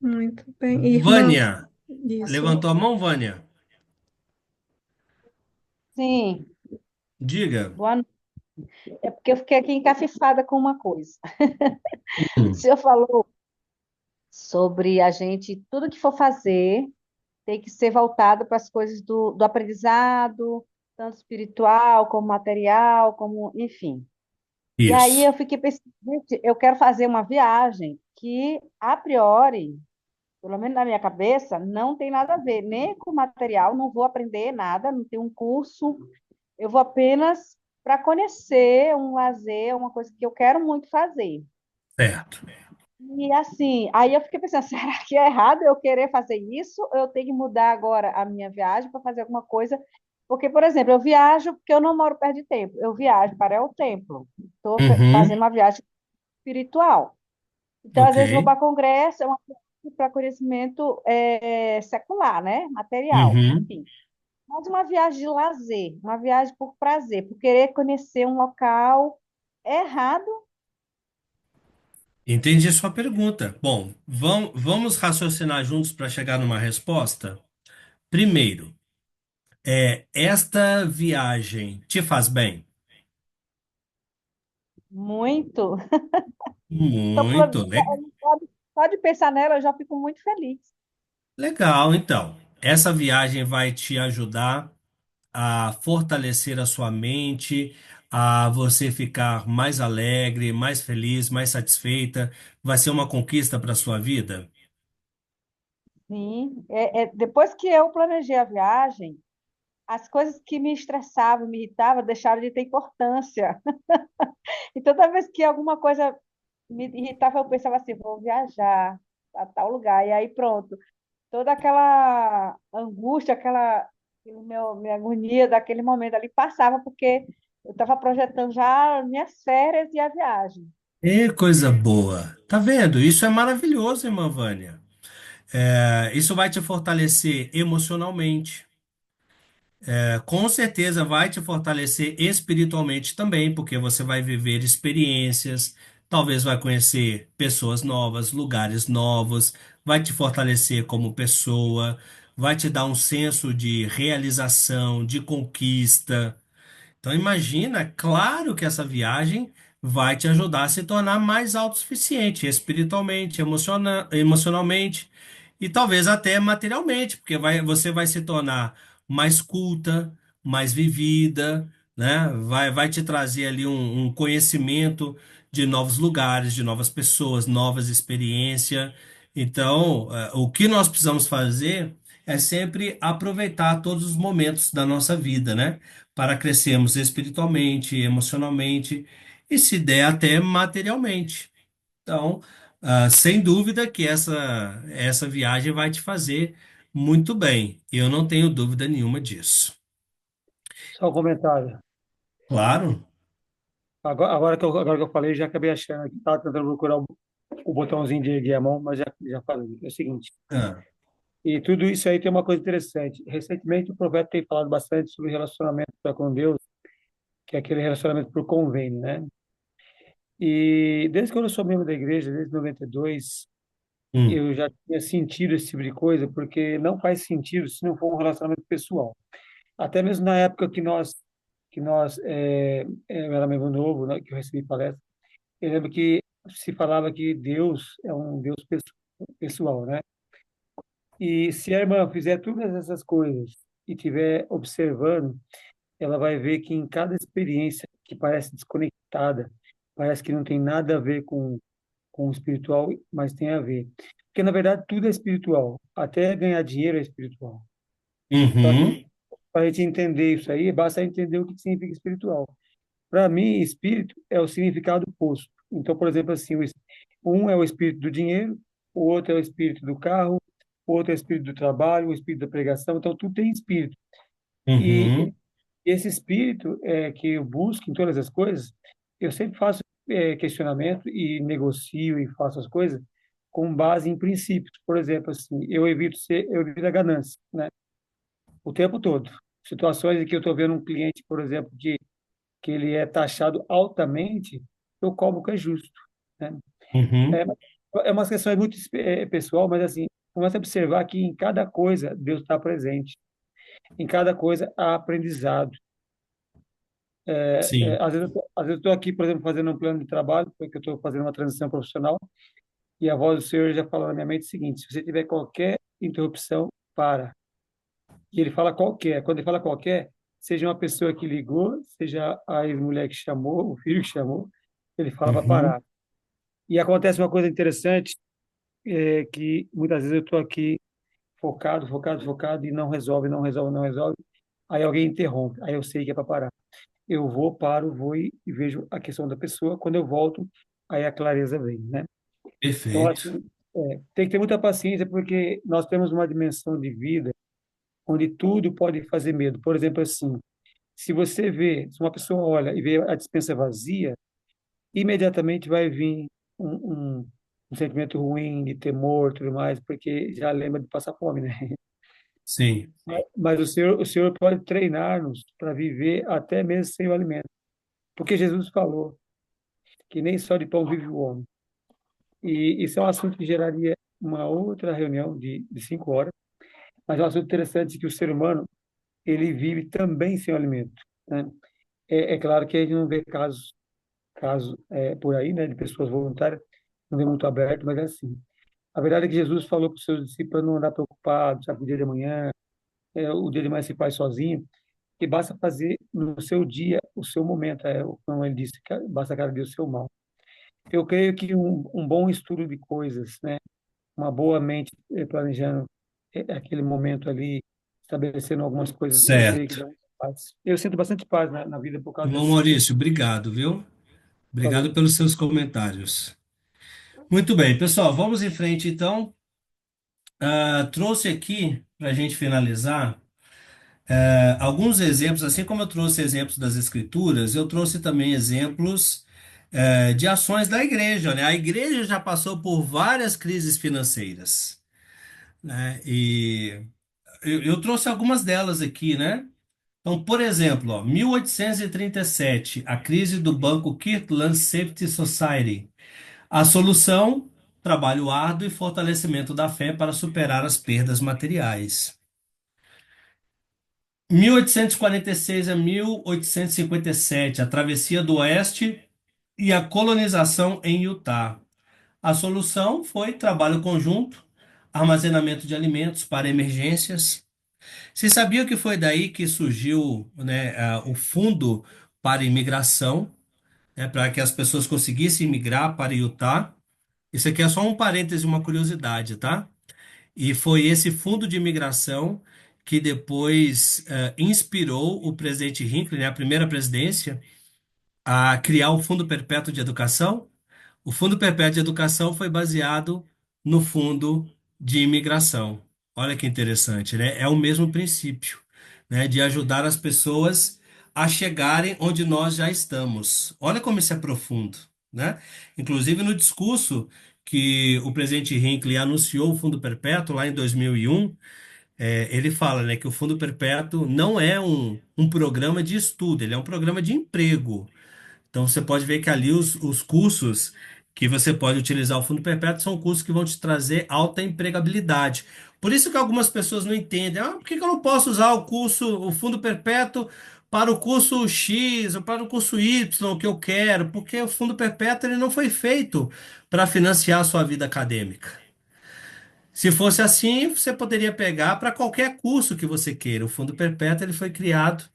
Muito bem. Irmã, Vânia, isso. levantou a mão, Vânia? Sim, Diga. boa noite. É porque eu fiquei aqui encafifada com uma coisa. O Hum. senhor falou sobre a gente, tudo que for fazer, tem que ser voltado para as coisas do aprendizado, tanto espiritual como material, como, enfim. E aí Isso. eu fiquei pensando, gente, eu quero fazer uma viagem que, a priori, pelo menos na minha cabeça, não tem nada a ver, nem com material, não vou aprender nada, não tem um curso, eu vou apenas para conhecer um lazer, uma coisa que eu quero muito fazer. Certo. E assim, aí eu fiquei pensando, será que é errado eu querer fazer isso? Ou eu tenho que mudar agora a minha viagem para fazer alguma coisa? Porque, por exemplo, eu viajo porque eu não moro perto de templo, eu viajo para o templo, estou fazendo Uhum. uma viagem espiritual. Então, às Ok. vezes, vou para congresso, é uma coisa para conhecimento secular, né? Material, Uhum. enfim. Mas uma viagem de lazer, uma viagem por prazer, por querer conhecer um local errado. Entendi a sua pergunta. Bom, vamos raciocinar juntos para chegar numa resposta? Primeiro, esta viagem te faz bem? Muito. Só Muito só de pensar nela, eu já fico muito feliz. legal, então. Essa viagem vai te ajudar a fortalecer a sua mente, a você ficar mais alegre, mais feliz, mais satisfeita. Vai ser uma conquista para a sua vida? Sim. Depois que eu planejei a viagem, as coisas que me estressavam, me irritavam, deixaram de ter importância. E toda vez que alguma coisa me irritava, eu pensava assim, vou viajar a tal lugar. E aí pronto, toda aquela angústia, minha agonia daquele momento ali passava, porque eu estava projetando já minhas férias e a viagem. Coisa boa. Tá vendo? Isso é maravilhoso, irmã Vânia. Isso vai te fortalecer emocionalmente. Com certeza vai te fortalecer espiritualmente também, porque você vai viver experiências, talvez vai conhecer pessoas novas, lugares novos, vai te fortalecer como pessoa, vai te dar um senso de realização, de conquista. Então imagina, claro que essa viagem vai te ajudar a se tornar mais autossuficiente, espiritualmente, emocionalmente e talvez até materialmente, porque você vai se tornar mais culta, mais vivida, né? Vai te trazer ali um conhecimento de novos lugares, de novas pessoas, novas experiências. Então, o que nós precisamos fazer é sempre aproveitar todos os momentos da nossa vida, né? Para crescermos espiritualmente, emocionalmente e, se der, até materialmente. Então, sem dúvida que essa viagem vai te fazer muito bem. Eu não tenho dúvida nenhuma disso. Só um comentário. Claro. Agora que eu falei, já acabei achando aqui, estava tentando procurar o botãozinho de erguer a mão, mas já falei. É o seguinte, Ah, e tudo isso aí tem uma coisa interessante. Recentemente, o profeta tem falado bastante sobre relacionamento para com Deus, que é aquele relacionamento por convênio, né? E desde que eu sou membro da igreja, desde 92, hum, eu já tinha sentido esse tipo de coisa, porque não faz sentido se não for um relacionamento pessoal. Até mesmo na época eu era membro novo, né, que eu recebi palestra, eu lembro que se falava que Deus é um Deus pessoal, né? E se a irmã fizer todas essas coisas e estiver observando, ela vai ver que em cada experiência que parece desconectada, parece que não tem nada a ver com o espiritual, mas tem a ver. Porque, na verdade, tudo é espiritual. Até ganhar dinheiro é espiritual. Só que, Uhum. para a gente entender isso aí, basta entender o que significa espiritual. Para mim, espírito é o significado oposto. Então, por exemplo, assim, um é o espírito do dinheiro, o outro é o espírito do carro, o outro é o espírito do trabalho, o espírito da pregação. Então, tudo tem espírito. E Uhum. esse espírito que eu busco em todas as coisas, eu sempre faço questionamento e negocio e faço as coisas com base em princípios. Por exemplo, assim, eu evito a ganância, né? O tempo todo. Situações em que eu estou vendo um cliente, por exemplo, que ele é taxado altamente, eu cobro o que é justo, né? É, Uhum. é uma questão muito pessoal, mas assim, começa a observar que em cada coisa Deus está presente, em cada coisa há aprendizado. Sim. Às vezes eu estou aqui, por exemplo, fazendo um plano de trabalho, porque eu estou fazendo uma transição profissional, e a voz do Senhor já falou na minha mente o seguinte: se você tiver qualquer interrupção, para. E ele fala qualquer. Quando ele fala qualquer, seja uma pessoa que ligou, seja a ex-mulher que chamou, o filho que chamou, ele fala para Uhum. parar. E acontece uma coisa interessante, que muitas vezes eu estou aqui focado, focado, focado, e não resolve, não resolve, não resolve. Aí alguém interrompe, aí eu sei que é para parar. Eu vou, paro, vou e vejo a questão da pessoa. Quando eu volto, aí a clareza vem, né? Então, Perfeito. assim, tem que ter muita paciência, porque nós temos uma dimensão de vida onde tudo pode fazer medo. Por exemplo, assim, se uma pessoa olha e vê a despensa vazia, imediatamente vai vir um sentimento ruim, de temor, tudo mais, porque já lembra de passar fome, né? Sim. Mas o Senhor pode treinar-nos para viver até mesmo sem o alimento. Porque Jesus falou que nem só de pão vive o homem. E isso é um assunto que geraria uma outra reunião de 5 horas, mas é um assunto interessante que o ser humano, ele vive também sem o alimento, né? É claro que a gente não vê casos por aí, né, de pessoas voluntárias, não vê muito aberto, mas é assim. A verdade é que Jesus falou para os seus discípulos não andar preocupado, sabe, com o dia de amanhã, o dia de amanhã se faz sozinho, que basta fazer no seu dia o seu momento, como ele disse, basta cada dia o seu mal. Eu creio que um bom estudo de coisas, né, uma boa mente planejando aquele momento ali, estabelecendo algumas coisas, eu creio que Certo. dá muita paz. Eu sinto bastante paz na vida por causa Irmão dessas coisas Maurício, obrigado, viu? que Obrigado falou. pelos seus comentários. Muito bem, pessoal, vamos em frente então. Trouxe aqui, para a gente finalizar, alguns exemplos, assim como eu trouxe exemplos das Escrituras, eu trouxe também exemplos, de ações da igreja, né? A igreja já passou por várias crises financeiras, né? E eu trouxe algumas delas aqui, né? Então, por exemplo, ó, 1837, a crise do banco Kirtland Safety Society. A solução: trabalho árduo e fortalecimento da fé para superar as perdas materiais. 1846 a 1857, a travessia do Oeste e a colonização em Utah. A solução foi trabalho conjunto, armazenamento de alimentos para emergências. Você sabia que foi daí que surgiu, né, o Fundo para Imigração, né, para que as pessoas conseguissem migrar para Utah? Isso aqui é só um parêntese, uma curiosidade, tá? E foi esse fundo de imigração que depois inspirou o presidente Hinckley, né, a primeira presidência, a criar o Fundo Perpétuo de Educação. O Fundo Perpétuo de Educação foi baseado no Fundo de Imigração. Olha que interessante, né? É o mesmo princípio, né, de ajudar as pessoas a chegarem onde nós já estamos. Olha como isso é profundo, né? Inclusive no discurso que o presidente Hinckley anunciou o Fundo Perpétuo lá em 2001, ele fala, né, que o Fundo Perpétuo não é um programa de estudo, ele é um programa de emprego. Então você pode ver que ali os cursos que você pode utilizar o Fundo Perpétuo são cursos que vão te trazer alta empregabilidade. Por isso que algumas pessoas não entendem. Por que que eu não posso usar o Fundo Perpétuo para o curso X ou para o curso Y que eu quero? Porque o Fundo Perpétuo ele não foi feito para financiar a sua vida acadêmica. Se fosse assim, você poderia pegar para qualquer curso que você queira. O Fundo Perpétuo ele foi criado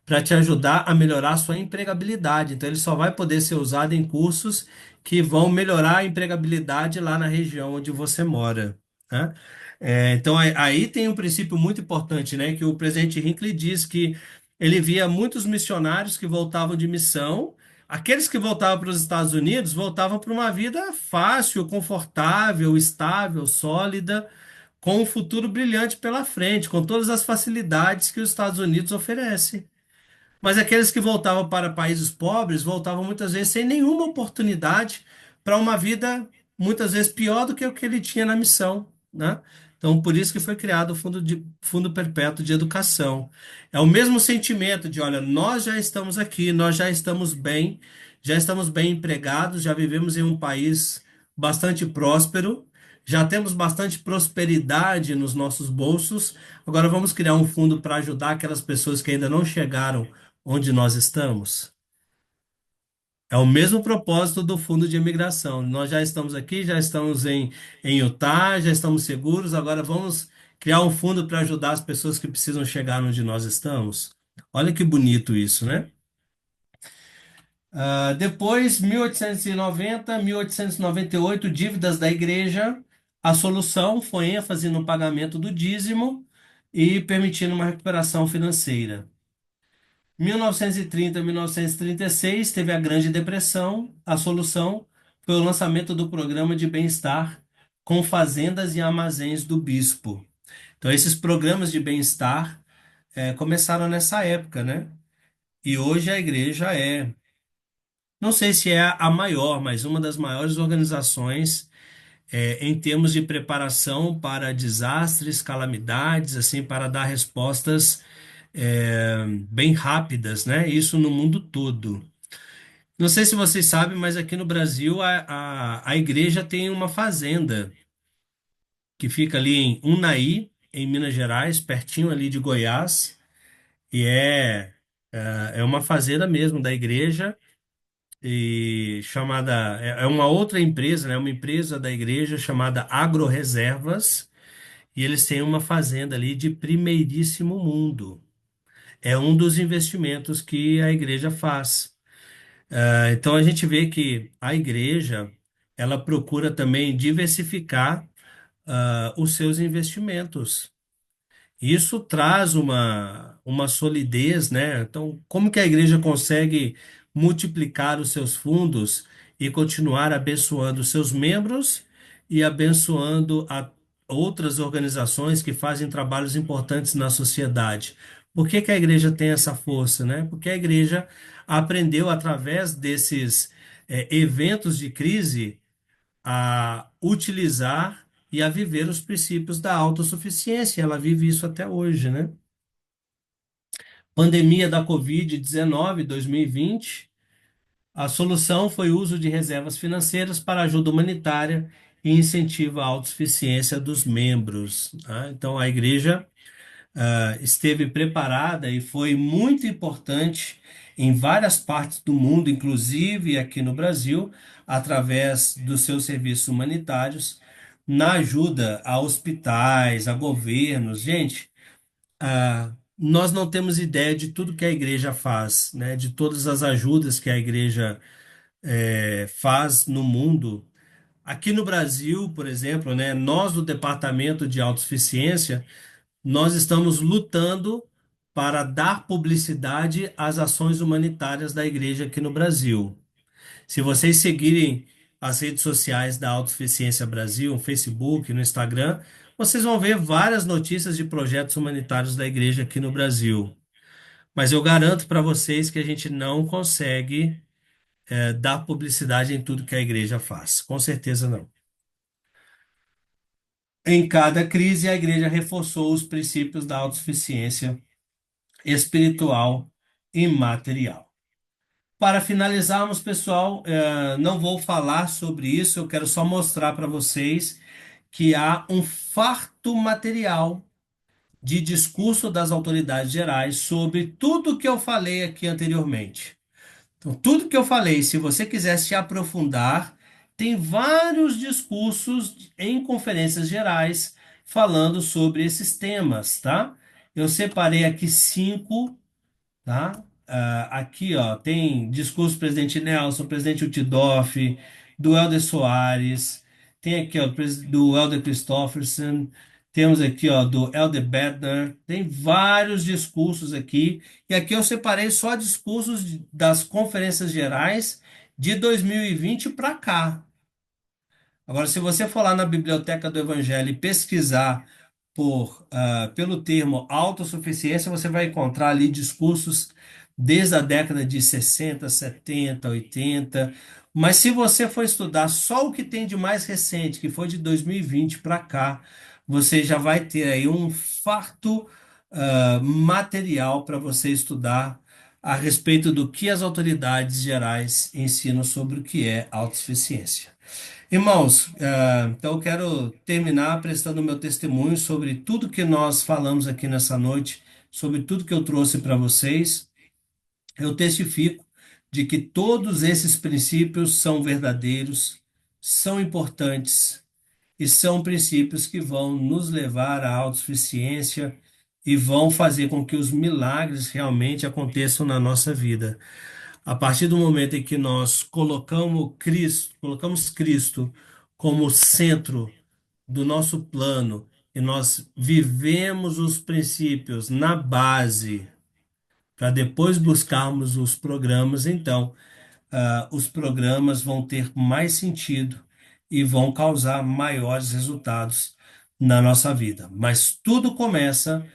para te ajudar a melhorar a sua empregabilidade. Então, ele só vai poder ser usado em cursos que vão melhorar a empregabilidade lá na região onde você mora, né? Então, aí tem um princípio muito importante, né? Que o presidente Hinckley diz que ele via muitos missionários que voltavam de missão. Aqueles que voltavam para os Estados Unidos voltavam para uma vida fácil, confortável, estável, sólida, com um futuro brilhante pela frente, com todas as facilidades que os Estados Unidos oferecem. Mas aqueles que voltavam para países pobres voltavam muitas vezes sem nenhuma oportunidade para uma vida muitas vezes pior do que o que ele tinha na missão, né? Então, por isso que foi criado o Fundo Perpétuo de Educação. É o mesmo sentimento de, olha, nós já estamos aqui, nós já estamos bem empregados, já vivemos em um país bastante próspero, já temos bastante prosperidade nos nossos bolsos. Agora vamos criar um fundo para ajudar aquelas pessoas que ainda não chegaram onde nós estamos. É o mesmo propósito do fundo de imigração. Nós já estamos aqui, já estamos em Utah, já estamos seguros. Agora vamos criar um fundo para ajudar as pessoas que precisam chegar onde nós estamos. Olha que bonito isso, né? Depois, 1890, 1898, dívidas da igreja. A solução foi ênfase no pagamento do dízimo e permitindo uma recuperação financeira. 1930 a 1936 teve a Grande Depressão. A solução foi o lançamento do programa de bem-estar com fazendas e armazéns do bispo. Então, esses programas de bem-estar começaram nessa época, né? E hoje a igreja não sei se é a maior, mas uma das maiores organizações em termos de preparação para desastres, calamidades, assim, para dar respostas bem rápidas, né? Isso no mundo todo. Não sei se vocês sabem, mas aqui no Brasil a igreja tem uma fazenda que fica ali em Unai, em Minas Gerais, pertinho ali de Goiás, e é uma fazenda mesmo da igreja, e chamada, é uma outra empresa, né? Uma empresa da igreja chamada Agroreservas, e eles têm uma fazenda ali de primeiríssimo mundo. É um dos investimentos que a igreja faz. Então a gente vê que a igreja ela procura também diversificar os seus investimentos. Isso traz uma solidez, né? Então, como que a igreja consegue multiplicar os seus fundos e continuar abençoando os seus membros e abençoando a outras organizações que fazem trabalhos importantes na sociedade? Por que que a igreja tem essa força, né? Porque a igreja aprendeu através desses eventos de crise a utilizar e a viver os princípios da autossuficiência. Ela vive isso até hoje, né? Pandemia da Covid-19, 2020, a solução foi o uso de reservas financeiras para ajuda humanitária e incentivo à autossuficiência dos membros, tá? Então, a igreja esteve preparada e foi muito importante em várias partes do mundo, inclusive aqui no Brasil, através dos seus serviços humanitários, na ajuda a hospitais, a governos. Gente, nós não temos ideia de tudo que a igreja faz, né? De todas as ajudas que a igreja faz no mundo. Aqui no Brasil, por exemplo, né, nós do Departamento de Autossuficiência, nós estamos lutando para dar publicidade às ações humanitárias da igreja aqui no Brasil. Se vocês seguirem as redes sociais da Autossuficiência Brasil, no Facebook, no Instagram, vocês vão ver várias notícias de projetos humanitários da igreja aqui no Brasil. Mas eu garanto para vocês que a gente não consegue dar publicidade em tudo que a igreja faz. Com certeza não. Em cada crise, a igreja reforçou os princípios da autossuficiência espiritual e material. Para finalizarmos, pessoal, não vou falar sobre isso, eu quero só mostrar para vocês que há um farto material de discurso das autoridades gerais sobre tudo que eu falei aqui anteriormente. Então, tudo que eu falei, se você quiser se aprofundar, tem vários discursos em conferências gerais falando sobre esses temas, tá? Eu separei aqui 5 tá? Aqui, ó, tem discurso do presidente Nelson, presidente Utidoff, do Helder Soares, tem aqui, ó, do Helder Christofferson, temos aqui, ó, do Helder Bednar, tem vários discursos aqui, e aqui eu separei só discursos das conferências gerais de 2020 para cá. Agora, se você for lá na Biblioteca do Evangelho e pesquisar pelo termo autossuficiência, você vai encontrar ali discursos desde a década de 60, 70, 80. Mas se você for estudar só o que tem de mais recente, que foi de 2020 para cá, você já vai ter aí um farto material para você estudar a respeito do que as autoridades gerais ensinam sobre o que é autossuficiência. Irmãos, então eu quero terminar prestando meu testemunho sobre tudo que nós falamos aqui nessa noite, sobre tudo que eu trouxe para vocês. Eu testifico de que todos esses princípios são verdadeiros, são importantes e são princípios que vão nos levar à autossuficiência e vão fazer com que os milagres realmente aconteçam na nossa vida. A partir do momento em que nós colocamos Cristo como centro do nosso plano e nós vivemos os princípios na base para depois buscarmos os programas, então os programas vão ter mais sentido e vão causar maiores resultados na nossa vida. Mas tudo começa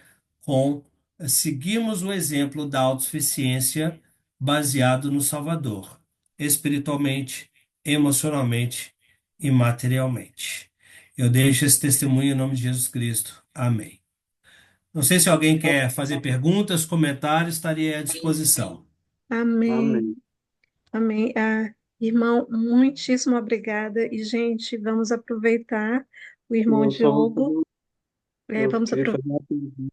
com seguirmos o exemplo da autossuficiência baseado no Salvador, espiritualmente, emocionalmente e materialmente. Eu deixo esse testemunho em nome de Jesus Cristo. Amém. Não sei se alguém quer fazer perguntas, comentários, estaria à disposição. Amém. Amém. Amém. Irmão, muitíssimo obrigada. E, gente, vamos aproveitar o irmão Eu só Diogo. eu Vamos queria aproveitar. fazer uma pergunta.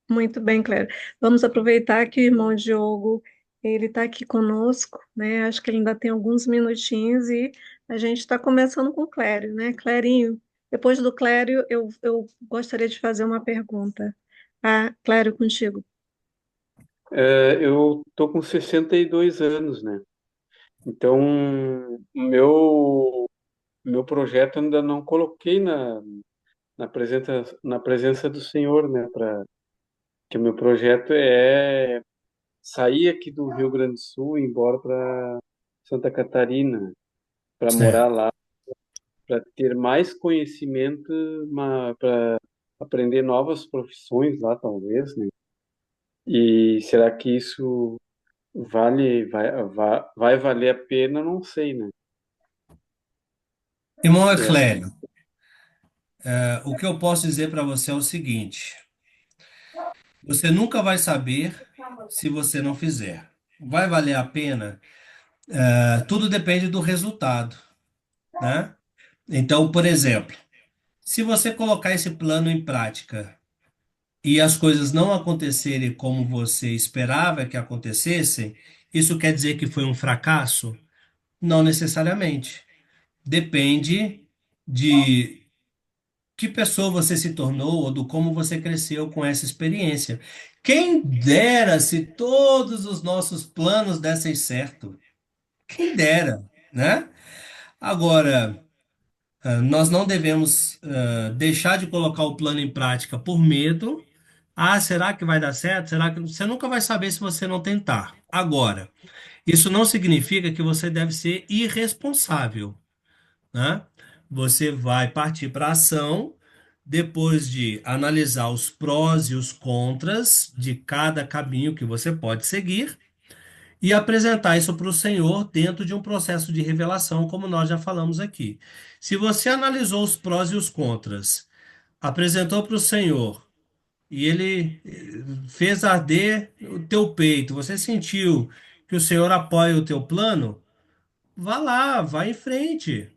Muito bem, Clério. Vamos aproveitar que o irmão Diogo, ele está aqui conosco, né? Acho que ele ainda tem alguns minutinhos e a gente está começando com o Clério, né? Clérinho, depois do Clério, eu gostaria de fazer uma pergunta. Clério, contigo. Eu tô com 62 anos, né? Então, meu projeto ainda não coloquei na presença do Senhor, né? Que o meu projeto é sair aqui do Rio Grande do Sul e ir embora para Santa Catarina, para morar Certo. lá, para ter mais conhecimento, para aprender novas profissões lá, talvez, né? E será que isso vai valer a pena? Não sei, né? Irmão Essa, Eclélio, o que eu posso dizer para você é o seguinte: você nunca vai saber se você não fizer. Vai valer a pena? Tudo depende do resultado, né? Então, por exemplo, se você colocar esse plano em prática e as coisas não acontecerem como você esperava que acontecessem, isso quer dizer que foi um fracasso? Não necessariamente. Depende de que pessoa você se tornou ou do como você cresceu com essa experiência. Quem dera se todos os nossos planos dessem certo. Quem dera, né? Agora, nós não devemos deixar de colocar o plano em prática por medo. Será que vai dar certo? Será que você nunca vai saber se você não tentar? Agora, isso não significa que você deve ser irresponsável, né? Você vai partir para a ação depois de analisar os prós e os contras de cada caminho que você pode seguir e apresentar isso para o Senhor dentro de um processo de revelação, como nós já falamos aqui. Se você analisou os prós e os contras, apresentou para o Senhor e ele fez arder o teu peito, você sentiu que o Senhor apoia o teu plano, vá lá, vá em frente,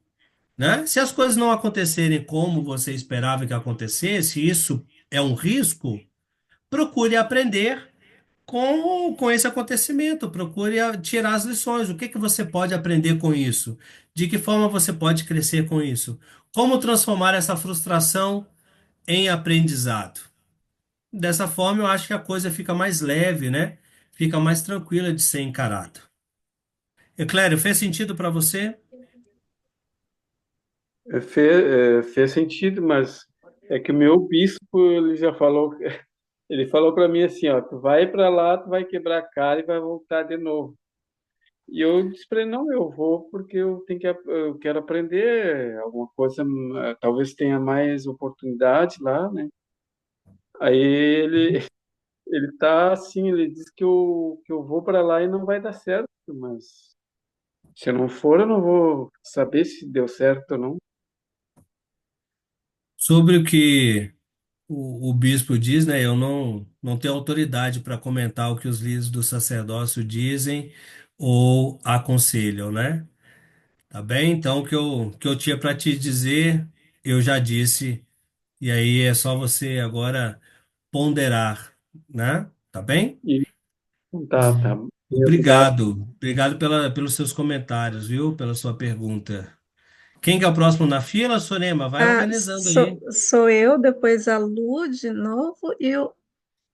né? Se as coisas não acontecerem como você esperava que acontecesse, isso é um risco, procure aprender com esse acontecimento, procure tirar as lições. O que que você pode aprender com isso? De que forma você pode crescer com isso? Como transformar essa frustração em aprendizado? Dessa forma, eu acho que a coisa fica mais leve, né? fica mais tranquila de ser encarada. Eclério, fez sentido para você? Fez sentido, mas é que o meu bispo, ele já falou, ele falou para mim assim, ó, tu vai para lá, tu vai quebrar a cara e vai voltar de novo. E eu disse para ele, não, eu vou porque eu quero aprender alguma coisa, talvez tenha mais oportunidade lá, né? Aí ele tá assim, ele disse que eu vou para lá e não vai dar certo, mas se eu não for, eu não vou saber se deu certo ou não. Sobre o que o bispo diz, né? Eu não tenho autoridade para comentar o que os líderes do sacerdócio dizem ou aconselham, né? Tá bem? Então, o que eu tinha para te dizer, eu já disse, e aí é só você agora ponderar, né? Tá bem? E tá. Bem, obrigado. Obrigado pelos seus comentários, viu? Pela sua pergunta. Quem que é o próximo na fila, Sorema? Vai Ah, organizando aí. sou eu, depois a Lu de novo, e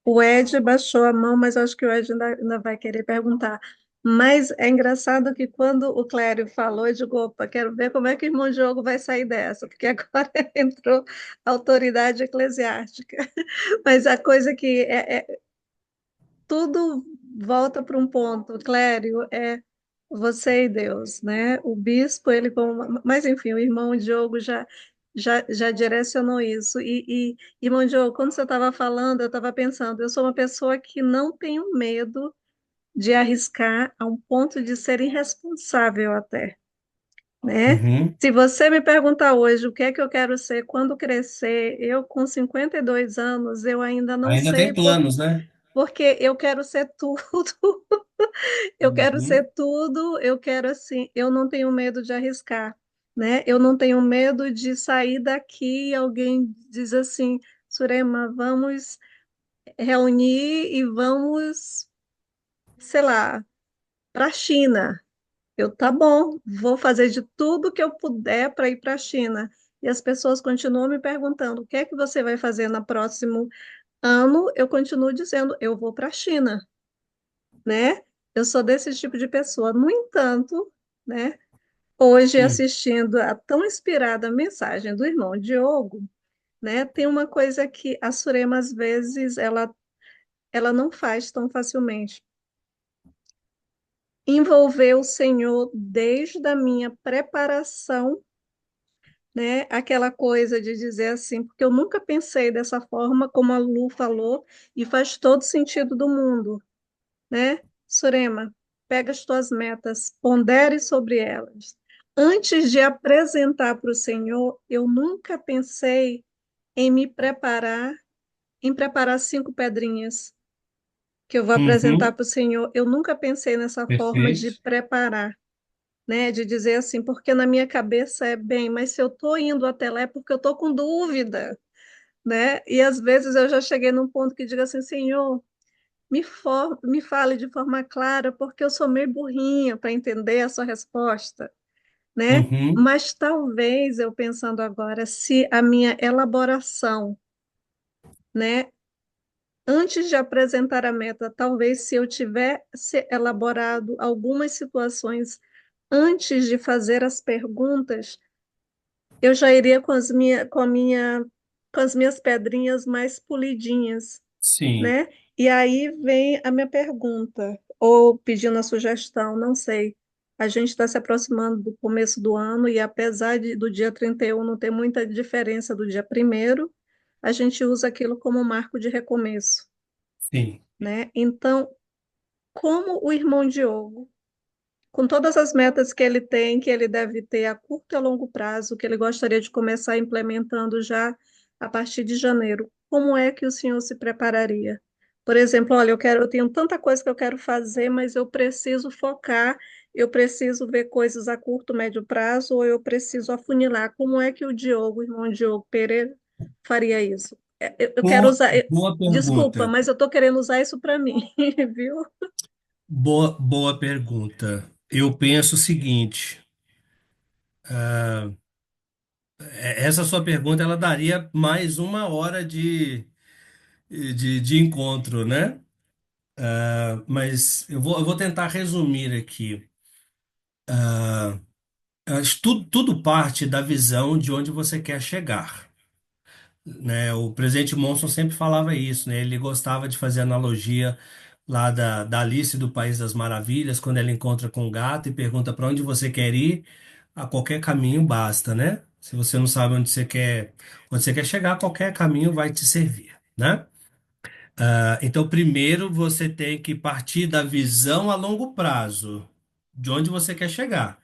o Ed baixou a mão, mas eu acho que o Ed ainda vai querer perguntar. Mas é engraçado que quando o Clério falou, eu digo, opa, quero ver como é que o irmão Diogo vai sair dessa, porque agora entrou a autoridade eclesiástica. Mas a coisa que tudo volta para um ponto, Clério, é você e Deus, né? O bispo, ele como, mas enfim, o irmão Diogo já direcionou isso. Irmão Diogo, quando você estava falando, eu estava pensando, eu sou uma pessoa que não tenho medo de arriscar a um ponto de ser irresponsável até, né? Uhum. Se você me perguntar hoje o que é que eu quero ser quando crescer, eu com 52 anos, eu ainda não Ainda sei tem planos, né? porque eu quero ser tudo. Eu quero Uhum. ser tudo, eu quero assim, eu não tenho medo de arriscar, né? Eu não tenho medo de sair daqui e alguém diz assim, Surema, vamos reunir e vamos, sei lá, para a China. Eu, tá bom, vou fazer de tudo que eu puder para ir para a China. E as pessoas continuam me perguntando, o que é que você vai fazer no próximo ano? Eu continuo dizendo, eu vou para a China, né? Eu sou desse tipo de pessoa. No entanto, né? Hoje, Sim, assistindo a tão inspirada mensagem do irmão Diogo, né? Tem uma coisa que a Surema, às vezes, ela não faz tão facilmente. Envolver o Senhor desde a minha preparação, né? Aquela coisa de dizer assim, porque eu nunca pensei dessa forma, como a Lu falou, e faz todo sentido do mundo, né? Surema, pega as tuas metas, pondere sobre elas. Antes de apresentar para o Senhor, eu nunca pensei em me preparar, em preparar 5 pedrinhas que eu vou apresentar uhum. para o Senhor. Eu nunca pensei nessa forma de Perfeito. preparar, né? De dizer assim, porque na minha cabeça é bem, mas se eu estou indo até lá é porque eu estou com dúvida, né? E às vezes eu já cheguei num ponto que digo assim, Senhor, me fale de forma clara, porque eu sou meio burrinha para entender a sua resposta, né? Uhum. Mas talvez eu pensando agora, se a minha elaboração, né, antes de apresentar a meta, talvez se eu tivesse elaborado algumas situações antes de fazer as perguntas, eu já iria com as minhas pedrinhas mais polidinhas, Sim, né? E aí vem a minha pergunta, ou pedindo a sugestão, não sei. A gente está se aproximando do começo do ano e apesar do dia 31 não ter muita diferença do dia primeiro, a gente usa aquilo como marco de recomeço, sim. né? Então, como o irmão Diogo, com todas as metas que ele tem, que ele deve ter a curto e a longo prazo, que ele gostaria de começar implementando já a partir de janeiro, como é que o senhor se prepararia? Por exemplo, olha, eu tenho tanta coisa que eu quero fazer, mas eu preciso focar, eu preciso ver coisas a curto, médio prazo, ou eu preciso afunilar. Como é que o Diogo, o irmão Diogo Pereira, faria isso? Eu quero Boa, usar. boa Desculpa, pergunta. mas eu estou querendo usar isso para mim, viu? Boa pergunta. Eu penso o seguinte, essa sua pergunta ela daria mais uma hora de encontro, né? Mas eu vou tentar resumir aqui. Acho que tudo parte da visão de onde você quer chegar, né? O presidente Monson sempre falava isso, né? Ele gostava de fazer analogia lá da Alice do País das Maravilhas, quando ela encontra com o gato e pergunta para onde você quer ir, a qualquer caminho basta, né? Se você não sabe onde você quer chegar, qualquer caminho vai te servir, né? Então, primeiro você tem que partir da visão a longo prazo, de onde você quer chegar.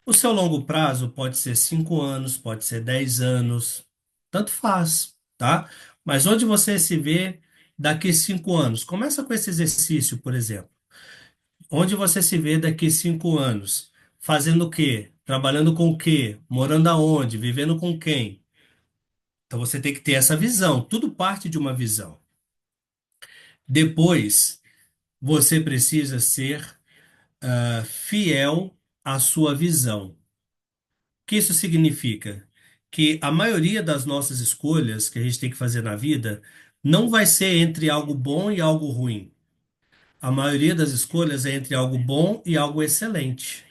O seu longo prazo pode ser 5 anos, pode ser 10 anos, tanto faz, tá? Mas onde você se vê daqui 5 anos? Começa com esse exercício, por exemplo. Onde você se vê daqui 5 anos? Fazendo o quê? Trabalhando com o quê? Morando aonde? Vivendo com quem? Então você tem que ter essa visão. Tudo parte de uma visão. Depois, você precisa ser fiel à sua visão. O que isso significa? Que a maioria das nossas escolhas que a gente tem que fazer na vida não vai ser entre algo bom e algo ruim. A maioria das escolhas é entre algo bom e algo excelente.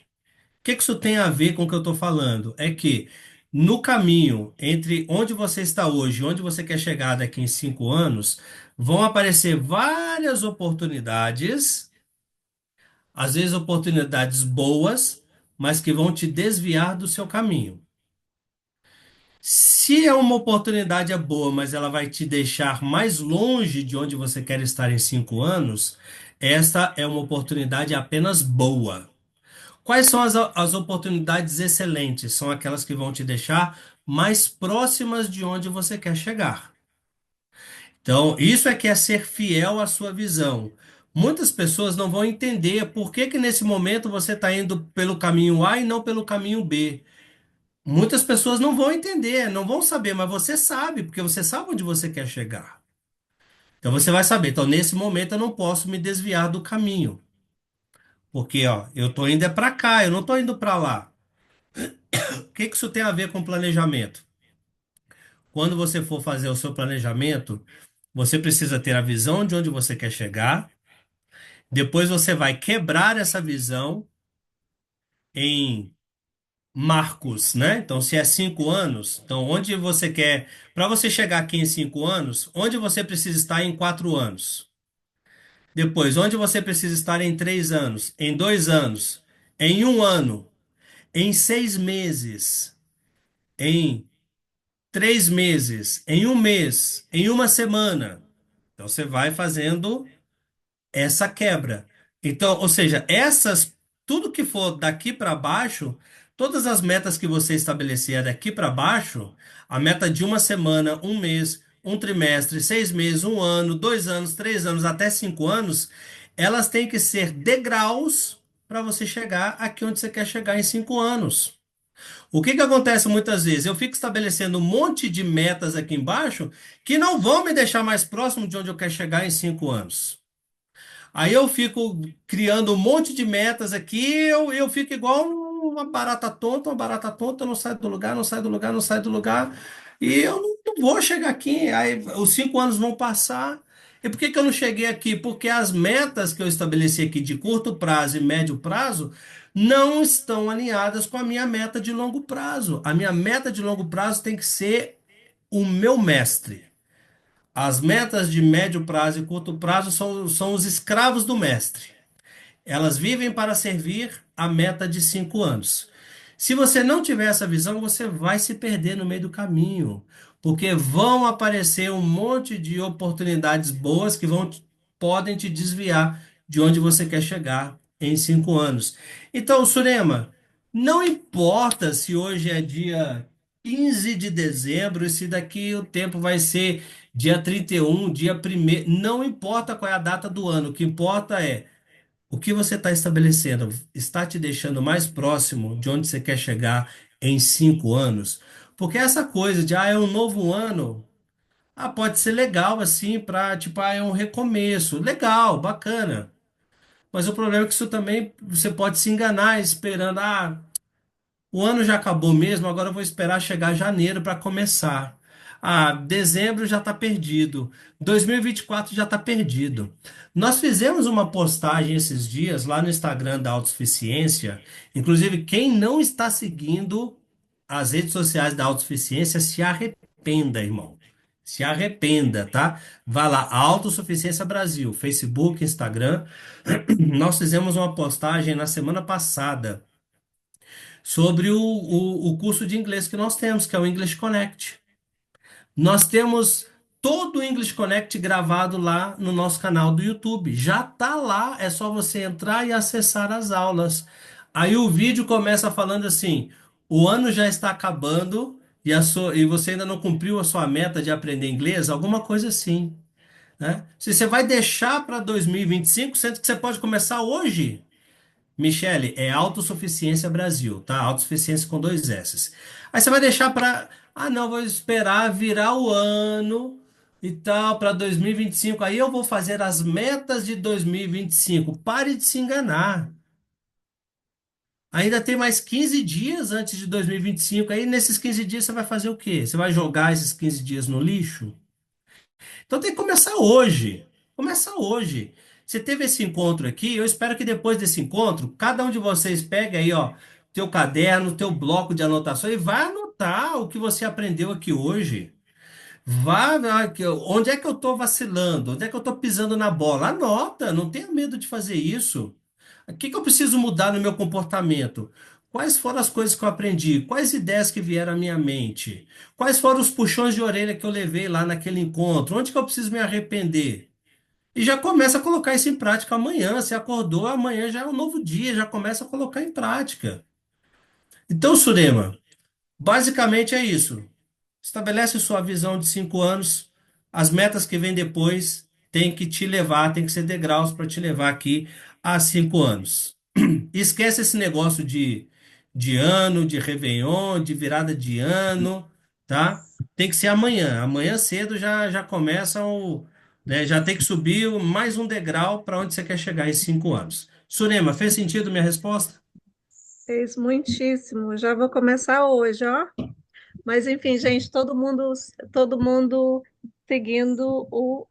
O que que isso tem a ver com o que eu estou falando? É que no caminho entre onde você está hoje e onde você quer chegar daqui em 5 anos, vão aparecer várias oportunidades, às vezes oportunidades boas, mas que vão te desviar do seu caminho. Se é uma oportunidade é boa, mas ela vai te deixar mais longe de onde você quer estar em 5 anos, essa é uma oportunidade apenas boa. Quais são as oportunidades excelentes? São aquelas que vão te deixar mais próximas de onde você quer chegar. Então, isso é que é ser fiel à sua visão. Muitas pessoas não vão entender por que que nesse momento você está indo pelo caminho A e não pelo caminho B. Muitas pessoas não vão entender, não vão saber, mas você sabe, porque você sabe onde você quer chegar. Então você vai saber. Então, nesse momento, eu não posso me desviar do caminho. Porque, ó, eu tô indo é para cá, eu não tô indo para lá. O que que isso tem a ver com planejamento? Quando você for fazer o seu planejamento, você precisa ter a visão de onde você quer chegar. Depois você vai quebrar essa visão em marcos, né? Então, se é 5 anos, então onde você quer, para você chegar aqui em 5 anos, onde você precisa estar em 4 anos? Depois, onde você precisa estar em 3 anos, em 2 anos, em um ano, em 6 meses, em 3 meses, em um mês, em uma semana. Então, você vai fazendo essa quebra. Então, ou seja, tudo que for daqui para baixo, todas as metas que você estabelecer daqui para baixo, a meta de uma semana, um mês, um trimestre, 6 meses, um ano, 2 anos, 3 anos, até 5 anos, elas têm que ser degraus para você chegar aqui onde você quer chegar em 5 anos. O que que acontece muitas vezes? Eu fico estabelecendo um monte de metas aqui embaixo que não vão me deixar mais próximo de onde eu quero chegar em 5 anos. Aí eu fico criando um monte de metas aqui, eu fico igual uma barata tonta, não sai do lugar, não sai do lugar, não sai do lugar, e eu não vou chegar aqui. Aí os 5 anos vão passar. E por que que eu não cheguei aqui? Porque as metas que eu estabeleci aqui de curto prazo e médio prazo não estão alinhadas com a minha meta de longo prazo. A minha meta de longo prazo tem que ser o meu mestre. As metas de médio prazo e curto prazo são os escravos do mestre. Elas vivem para servir a meta de 5 anos. Se você não tiver essa visão, você vai se perder no meio do caminho, porque vão aparecer um monte de oportunidades boas que podem te desviar de onde você quer chegar em 5 anos. Então, Surema, não importa se hoje é dia 15 de dezembro e se daqui o tempo vai ser dia 31, dia 1º, não importa qual é a data do ano, o que importa é o que você está estabelecendo está te deixando mais próximo de onde você quer chegar em 5 anos? Porque essa coisa de, é um novo ano, pode ser legal assim, para, tipo, é um recomeço. Legal, bacana. Mas o problema é que isso também, você pode se enganar esperando, o ano já acabou mesmo, agora eu vou esperar chegar janeiro para começar. Ah, dezembro já está perdido. 2024 já está perdido. Nós fizemos uma postagem esses dias lá no Instagram da Autossuficiência. Inclusive, quem não está seguindo as redes sociais da Autossuficiência, se arrependa, irmão. Se arrependa, tá? Vá lá, Autossuficiência Brasil, Facebook, Instagram. Nós fizemos uma postagem na semana passada sobre o curso de inglês que nós temos, que é o English Connect. Nós temos todo o English Connect gravado lá no nosso canal do YouTube. Já tá lá, é só você entrar e acessar as aulas. Aí o vídeo começa falando assim: o ano já está acabando e você ainda não cumpriu a sua meta de aprender inglês, alguma coisa assim, né? Se você vai deixar para 2025, sendo que você pode começar hoje. Michele, é Autossuficiência Brasil, tá? Autossuficiência com dois S. Aí você vai deixar para, ah, não, vou esperar virar o ano e tal, para 2025. Aí eu vou fazer as metas de 2025. Pare de se enganar. Ainda tem mais 15 dias antes de 2025. Aí nesses 15 dias você vai fazer o quê? Você vai jogar esses 15 dias no lixo? Então tem que começar hoje. Começa hoje. Você teve esse encontro aqui, eu espero que depois desse encontro, cada um de vocês pegue aí, ó, teu caderno, teu bloco de anotações e vai anotar o que você aprendeu aqui hoje. Onde é que eu estou vacilando? Onde é que eu estou pisando na bola? Anota, não tenha medo de fazer isso. O que que eu preciso mudar no meu comportamento? Quais foram as coisas que eu aprendi? Quais ideias que vieram à minha mente? Quais foram os puxões de orelha que eu levei lá naquele encontro? Onde que eu preciso me arrepender? E já começa a colocar isso em prática amanhã. Você acordou, amanhã já é um novo dia, já começa a colocar em prática. Então, Surema, basicamente é isso. Estabelece sua visão de 5 anos. As metas que vêm depois têm que te levar, tem que ser degraus para te levar aqui a 5 anos. Esquece esse negócio de ano, de Réveillon, de virada de ano, tá? Tem que ser amanhã. Amanhã cedo já começa né, já tem que subir mais um degrau para onde você quer chegar em 5 anos. Surema, fez sentido minha resposta? Fez muitíssimo. Já vou começar hoje, ó. Mas enfim, gente, todo mundo seguindo o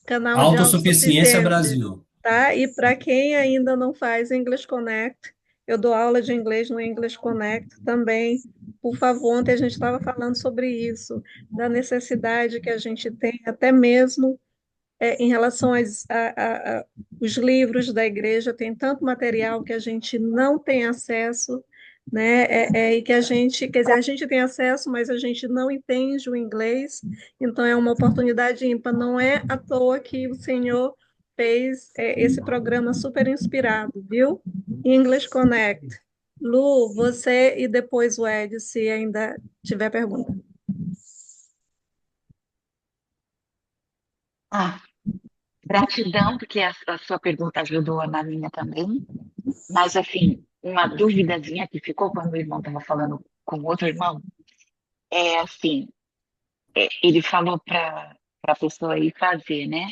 canal de Autossuficiência autossuficiência, Brasil. tá? E para quem ainda não faz English Connect, eu dou aula de inglês no English Connect também. Por favor, ontem a gente estava falando sobre isso, da necessidade que a gente tem, até mesmo em relação os livros da igreja, tem tanto material que a gente não tem acesso, né? E que a gente, quer dizer, a gente tem acesso, mas a gente não entende o inglês, então é uma oportunidade ímpar. Não é à toa que o Senhor fez esse programa super inspirado, viu? English Connect. Lu, você e depois o Ed, se ainda tiver pergunta. Ah, gratidão, porque a sua pergunta ajudou na minha também. Mas, assim, uma duvidazinha que ficou quando o irmão estava falando com outro irmão é assim: ele falou para a pessoa ir fazer, né?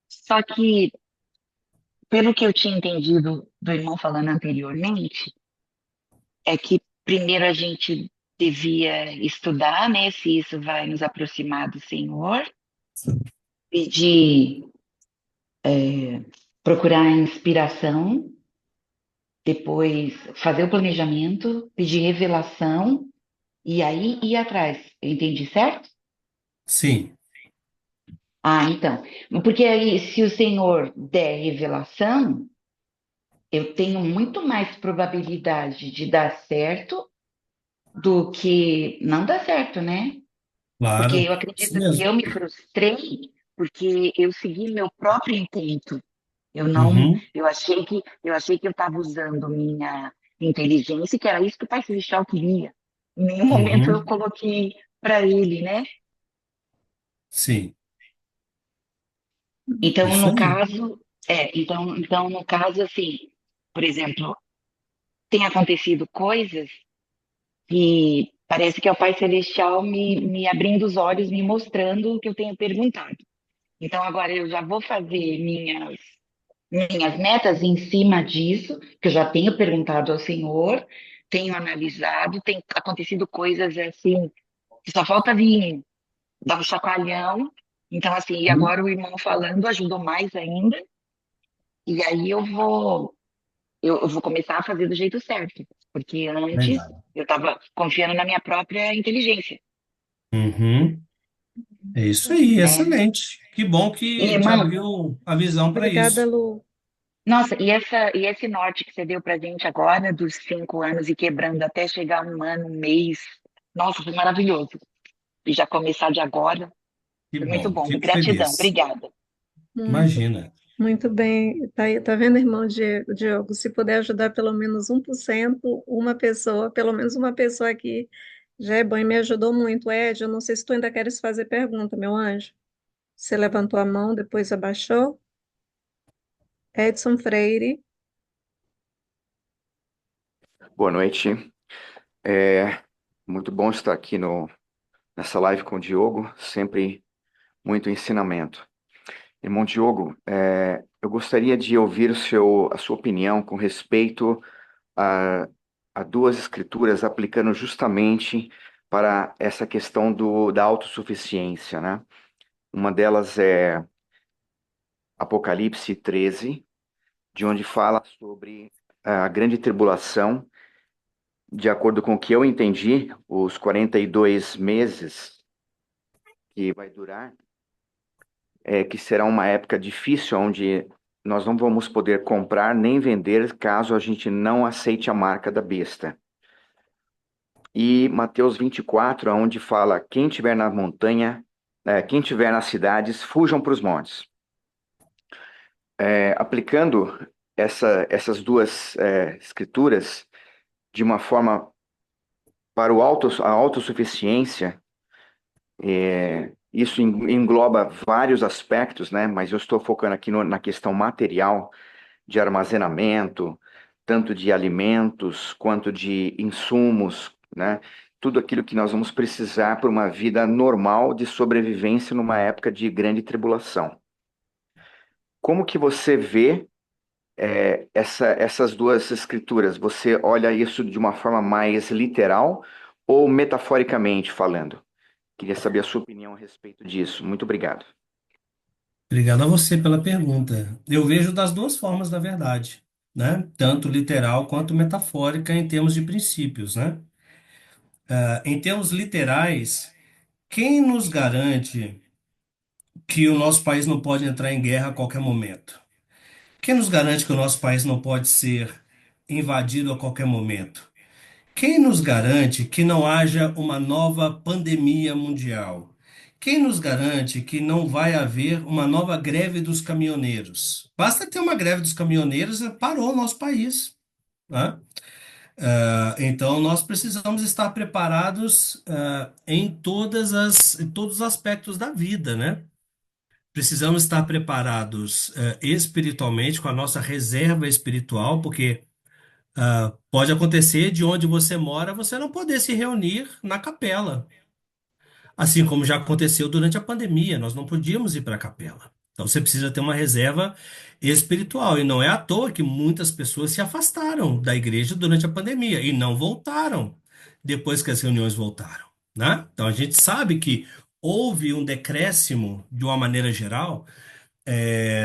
Só que, pelo que eu tinha entendido do irmão falando anteriormente, é que primeiro a gente devia estudar, né? Se isso vai nos aproximar do Senhor, pedir, procurar inspiração, depois fazer o planejamento, pedir revelação e aí ir atrás. Eu entendi certo? Sim. Ah, então. Porque aí, se o Senhor der revelação, eu tenho muito mais probabilidade de dar certo do que não dar certo, né? Porque Claro. eu Isso acredito que mesmo. eu me frustrei porque eu segui meu próprio intento. Eu não, Uhum, eu achei que eu estava usando minha inteligência, que era isso que o Pai Celestial queria. Em nenhum momento eu uhum. coloquei para ele, né? Sim. Então, Isso no aí. caso, então, no caso, assim, por exemplo, tem acontecido coisas que parece que é o Pai Celestial me abrindo os olhos, me mostrando o que eu tenho perguntado. Então, agora eu já vou fazer minhas metas em cima disso, que eu já tenho perguntado ao Senhor, tenho analisado, tem acontecido coisas assim que só falta vir dar um chacoalhão. Então, assim, e Hum? agora o irmão falando ajudou mais ainda. E aí eu vou começar a fazer do jeito certo. Porque antes Legal. eu estava confiando na minha própria inteligência, Uhum. É isso aí, né? excelente. Que bom E, que te irmão, abriu a visão para Obrigada, isso. Lu. nossa, e esse norte que você deu pra gente agora, dos 5 anos e quebrando até chegar 1 ano, 1 mês, nossa, foi maravilhoso. E já começar de agora, Que foi muito bom, bom. fico Gratidão, feliz. obrigada. Muito, Imagina. muito bem. Tá vendo, irmão Diogo? Se puder ajudar pelo menos 1%, uma pessoa, pelo menos uma pessoa aqui, já é bom e me ajudou muito. Ed, eu não sei se tu ainda queres fazer pergunta, meu anjo. Você levantou a mão, depois abaixou. Edson Freire. Boa noite. É muito bom estar aqui nessa live com o Diogo, sempre muito ensinamento. Irmão Diogo, eu gostaria de ouvir a sua opinião com respeito a, a duas escrituras aplicando justamente para essa questão da autossuficiência, né? Uma delas é Apocalipse 13, de onde fala sobre a grande tribulação. De acordo com o que eu entendi, os 42 meses que vai durar, que será uma época difícil, onde nós não vamos poder comprar nem vender caso a gente não aceite a marca da besta. E Mateus 24, onde fala: quem tiver na montanha, quem tiver nas cidades, fujam para os montes. Aplicando essas duas escrituras de uma forma para a autossuficiência. Isso engloba vários aspectos, né? Mas eu estou focando aqui na questão material de armazenamento, tanto de alimentos quanto de insumos, né? Tudo aquilo que nós vamos precisar para uma vida normal de sobrevivência numa época de grande tribulação. Como que você vê essas duas escrituras? Você olha isso de uma forma mais literal ou metaforicamente falando? Queria saber a sua opinião a respeito disso. Muito obrigado. Obrigado a você pela pergunta. Eu vejo das duas formas, na verdade, né? Tanto literal quanto metafórica em termos de princípios, né? Em termos literais, quem nos garante que o nosso país não pode entrar em guerra a qualquer momento? Quem nos garante que o nosso país não pode ser invadido a qualquer momento? Quem nos garante que não haja uma nova pandemia mundial? Quem nos garante que não vai haver uma nova greve dos caminhoneiros? Basta ter uma greve dos caminhoneiros e parou o nosso país, né? Então, nós precisamos estar preparados, em todos os aspectos da vida, né? Precisamos estar preparados, espiritualmente, com a nossa reserva espiritual, porque pode acontecer de onde você mora você não poder se reunir na capela. Assim como já aconteceu durante a pandemia, nós não podíamos ir para a capela. Então você precisa ter uma reserva espiritual. E não é à toa que muitas pessoas se afastaram da igreja durante a pandemia e não voltaram depois que as reuniões voltaram, né? Então a gente sabe que houve um decréscimo, de uma maneira geral,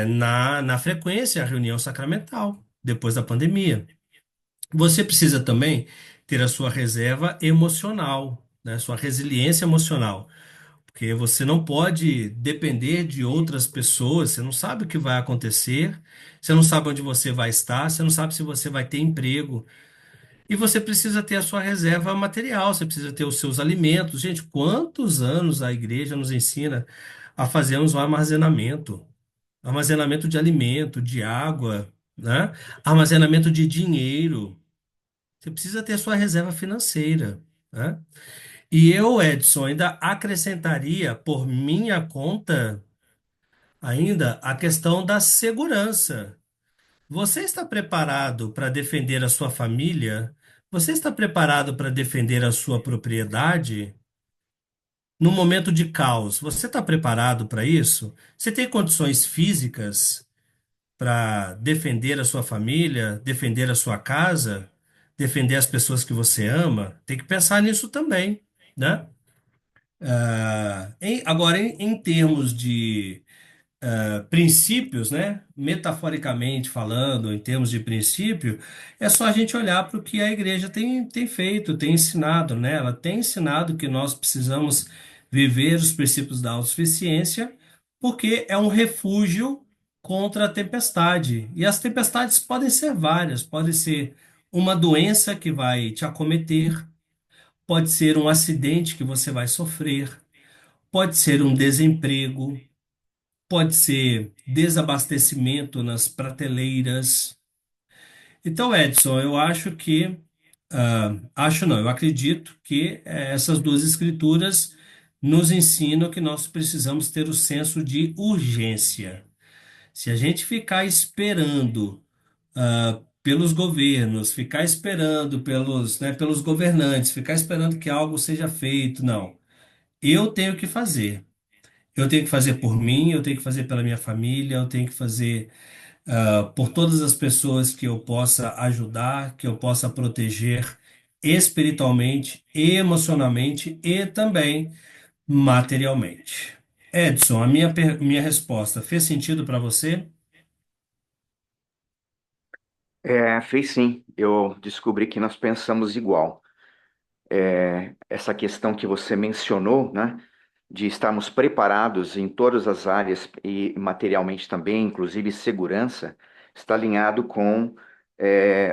na frequência à reunião sacramental depois da pandemia. Você precisa também ter a sua reserva emocional, né? Sua resiliência emocional. Porque você não pode depender de outras pessoas, você não sabe o que vai acontecer, você não sabe onde você vai estar, você não sabe se você vai ter emprego. E você precisa ter a sua reserva material, você precisa ter os seus alimentos. Gente, quantos anos a igreja nos ensina a fazermos um armazenamento? Armazenamento de alimento, de água, né? Armazenamento de dinheiro. Você precisa ter a sua reserva financeira, né? E eu, Edson, ainda acrescentaria por minha conta ainda a questão da segurança. Você está preparado para defender a sua família? Você está preparado para defender a sua propriedade? No momento de caos, você está preparado para isso? Você tem condições físicas para defender a sua família, defender a sua casa, defender as pessoas que você ama? Tem que pensar nisso também, né? Agora, em termos de princípios, né? Metaforicamente falando, em termos de princípio, é só a gente olhar para o que a igreja tem feito, tem ensinado, né? Ela tem ensinado que nós precisamos viver os princípios da autossuficiência, porque é um refúgio contra a tempestade. E as tempestades podem ser várias, pode ser uma doença que vai te acometer, pode ser um acidente que você vai sofrer, pode ser um desemprego, pode ser desabastecimento nas prateleiras. Então, Edson, eu acho que, acho não, eu acredito que essas duas escrituras nos ensinam que nós precisamos ter o senso de urgência. Se a gente ficar esperando, pelos governos, ficar esperando pelos governantes, ficar esperando que algo seja feito, não. Eu tenho que fazer. Eu tenho que fazer por mim, eu tenho que fazer pela minha família, eu tenho que fazer por todas as pessoas que eu possa ajudar, que eu possa proteger espiritualmente, emocionalmente e também materialmente. Edson, minha resposta fez sentido para você? Fez sim. Eu descobri que nós pensamos igual. Essa questão que você mencionou, né, de estarmos preparados em todas as áreas e materialmente também, inclusive segurança, está alinhado com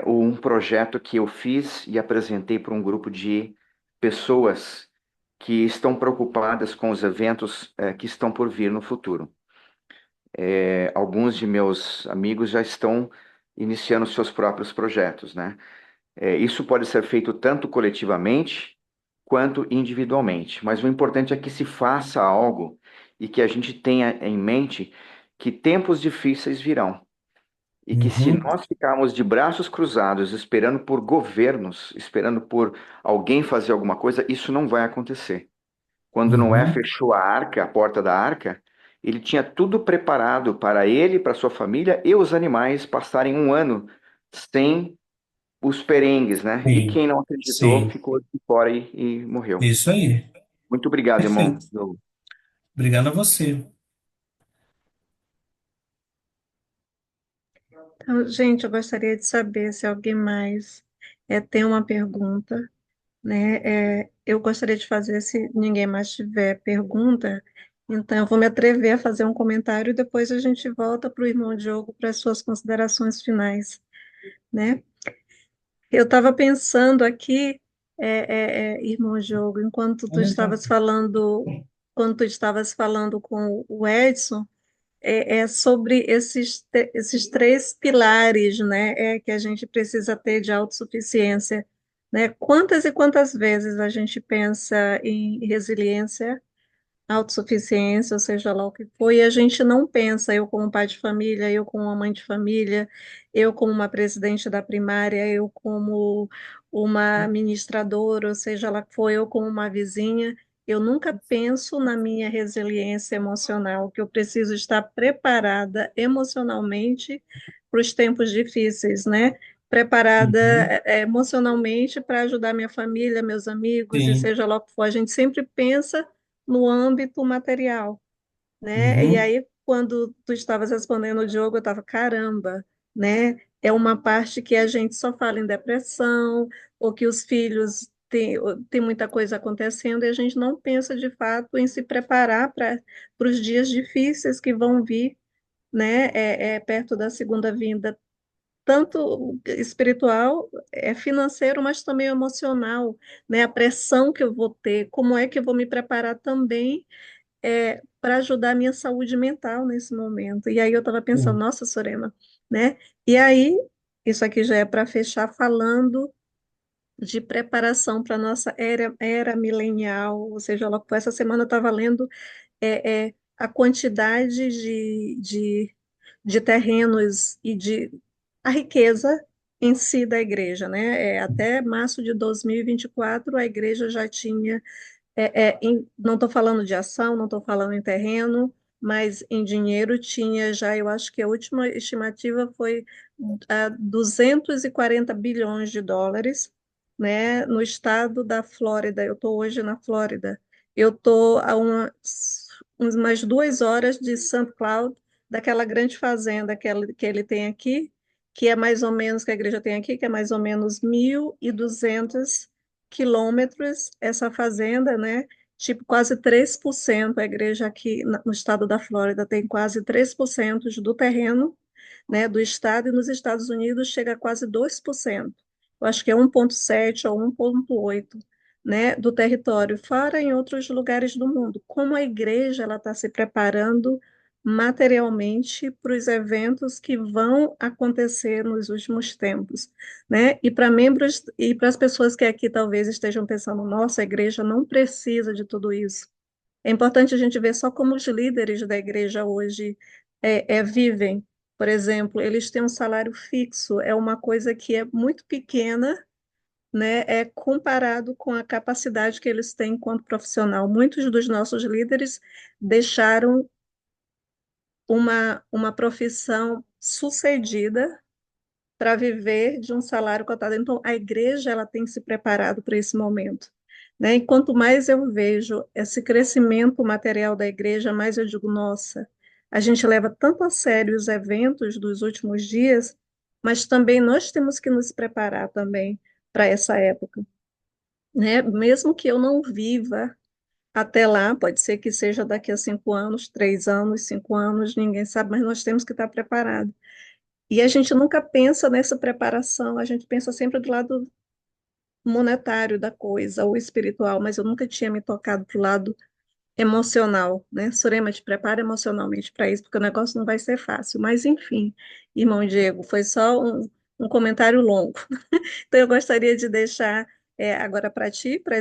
um projeto que eu fiz e apresentei para um grupo de pessoas que estão preocupadas com os eventos que estão por vir no futuro. Alguns de meus amigos já estão iniciando seus próprios projetos, né? Isso pode ser feito tanto coletivamente quanto individualmente, mas o importante é que se faça algo e que a gente tenha em mente que tempos difíceis virão e que se Uhum. nós ficarmos de braços cruzados esperando por governos, esperando por alguém fazer alguma coisa, isso não vai acontecer. Quando Noé Uhum. fechou a arca, a porta da arca, ele tinha tudo preparado para ele, para sua família e os animais passarem um ano sem os perengues, né? E Sim, quem não acreditou sim, ficou de fora e morreu. isso aí. Muito obrigado, irmão. Perfeito. Obrigado a você. Então, gente, eu gostaria de saber se alguém mais tem uma pergunta, né? Eu gostaria de fazer, se ninguém mais tiver pergunta, então eu vou me atrever a fazer um comentário e depois a gente volta para o irmão Diogo para as suas considerações finais, né? Eu estava pensando aqui, irmão Diogo, enquanto tu estavas falando, quando tu estavas falando com o Edson, sobre esses três pilares, né, que a gente precisa ter de autossuficiência, né? Quantas e quantas vezes a gente pensa em resiliência, autossuficiência, ou seja lá o que for, e a gente não pensa, eu como pai de família, eu como uma mãe de família, eu como uma presidente da primária, eu como uma administradora, ou seja lá o que for, eu como uma vizinha, eu nunca penso na minha resiliência emocional, que eu preciso estar preparada emocionalmente para os tempos difíceis, né? Preparada Uhum. emocionalmente para ajudar minha família, meus amigos, e Sim. seja lá o que for, a gente sempre pensa no âmbito material, né? E Uhum. aí, quando tu estavas respondendo o Diogo, eu estava, caramba, né? É uma parte que a gente só fala em depressão, ou que os filhos têm muita coisa acontecendo, e a gente não pensa de fato em se preparar para os dias difíceis que vão vir, né? Perto da segunda vinda, tanto espiritual, financeiro, mas também emocional, né? A pressão que eu vou ter, como é que eu vou me preparar também para ajudar a minha saúde mental nesse momento. E aí eu estava pensando, Sim. nossa, Sorema, né? E aí, isso aqui já é para fechar falando de preparação para a nossa era milenial, ou seja, essa semana eu estava lendo a quantidade de terrenos e de a riqueza em si da igreja, né? Até março de 2024, a igreja já tinha não estou falando de ação, não estou falando em terreno, mas em dinheiro tinha já, eu acho que a última estimativa foi 240 bilhões de dólares, né, no estado da Flórida. Eu estou hoje na Flórida. Eu estou a umas 2 horas de St. Cloud, daquela grande fazenda que ele tem aqui, que é mais ou menos, que a igreja tem aqui, que é mais ou menos 1.200 quilômetros, essa fazenda, né? Tipo, quase 3%, a igreja aqui no estado da Flórida tem quase 3% do terreno, né, do estado, e nos Estados Unidos chega a quase 2%. Eu acho que é 1,7 ou 1,8, né, do território, fora em outros lugares do mundo. Como a igreja ela está se preparando materialmente para os eventos que vão acontecer nos últimos tempos, né? E para membros e para as pessoas que aqui talvez estejam pensando, nossa, a igreja não precisa de tudo isso. É importante a gente ver só como os líderes da igreja hoje vivem. Por exemplo, eles têm um salário fixo, é uma coisa que é muito pequena, né, é comparado com a capacidade que eles têm enquanto profissional. Muitos dos nossos líderes deixaram uma profissão sucedida para viver de um salário cotado. Então, a igreja ela tem se preparado para esse momento, né? E quanto mais eu vejo esse crescimento material da igreja, mais eu digo, nossa, a gente leva tanto a sério os eventos dos últimos dias, mas também nós temos que nos preparar também para essa época, né? Mesmo que eu não viva até lá, pode ser que seja daqui a 5 anos, 3 anos, 5 anos, ninguém sabe, mas nós temos que estar preparados. E a gente nunca pensa nessa preparação, a gente pensa sempre do lado monetário da coisa, ou espiritual, mas eu nunca tinha me tocado para o lado emocional, né? Surema, te prepara emocionalmente para isso, porque o negócio não vai ser fácil. Mas, enfim, irmão Diego, foi só um comentário longo. Então, eu gostaria de deixar agora para ti, para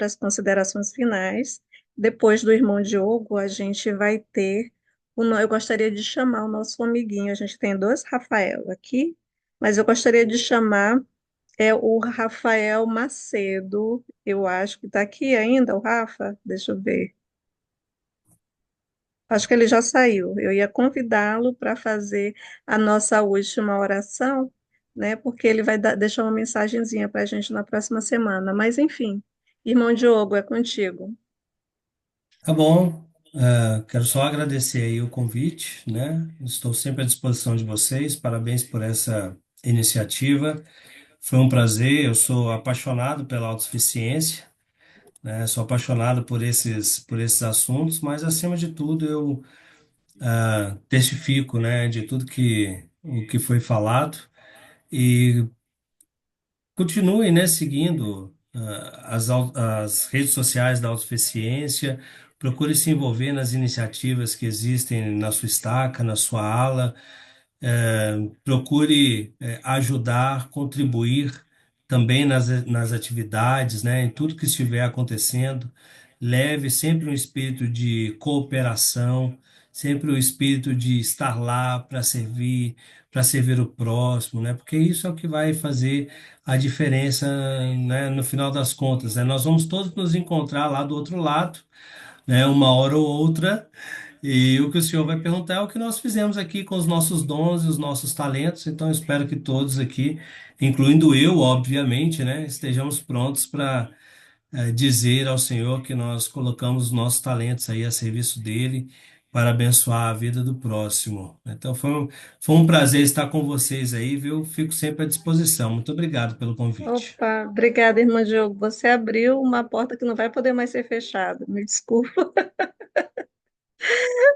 as considerações finais. Depois do irmão Diogo, a gente vai ter. Eu gostaria de chamar o nosso amiguinho. A gente tem dois Rafael aqui, mas eu gostaria de chamar o Rafael Macedo. Eu acho que está aqui ainda, o Rafa. Deixa eu ver. Acho que ele já saiu. Eu ia convidá-lo para fazer a nossa última oração, né? Porque ele vai deixar uma mensagenzinha para a gente na próxima semana. Mas, enfim, irmão Diogo, é contigo. Tá bom. Quero só agradecer aí o convite, né? Estou sempre à disposição de vocês. Parabéns por essa iniciativa. Foi um prazer. Eu sou apaixonado pela autossuficiência, né? Sou apaixonado por esses assuntos, mas acima de tudo eu testifico, né, de tudo o que foi falado e continue, né, seguindo as redes sociais da autossuficiência. Procure se envolver nas iniciativas que existem na sua estaca, na sua ala. Procure ajudar, contribuir também nas atividades, né, em tudo que estiver acontecendo. Leve sempre um espírito de cooperação, sempre o espírito de estar lá para servir o próximo, né, porque isso é o que vai fazer a diferença, né, no final das contas, né. Nós vamos todos nos encontrar lá do outro lado, né, uma hora ou outra, e o que o senhor vai perguntar é o que nós fizemos aqui com os nossos dons e os nossos talentos. Então, eu espero que todos aqui, incluindo eu, obviamente, né, estejamos prontos para dizer ao Senhor que nós colocamos os nossos talentos aí a serviço dele para abençoar a vida do próximo. Então, foi um prazer estar com vocês aí, viu? Fico sempre à disposição. Muito obrigado pelo convite. Opa, obrigada, irmão Diogo. Você abriu uma porta que não vai poder mais ser fechada. Me desculpa.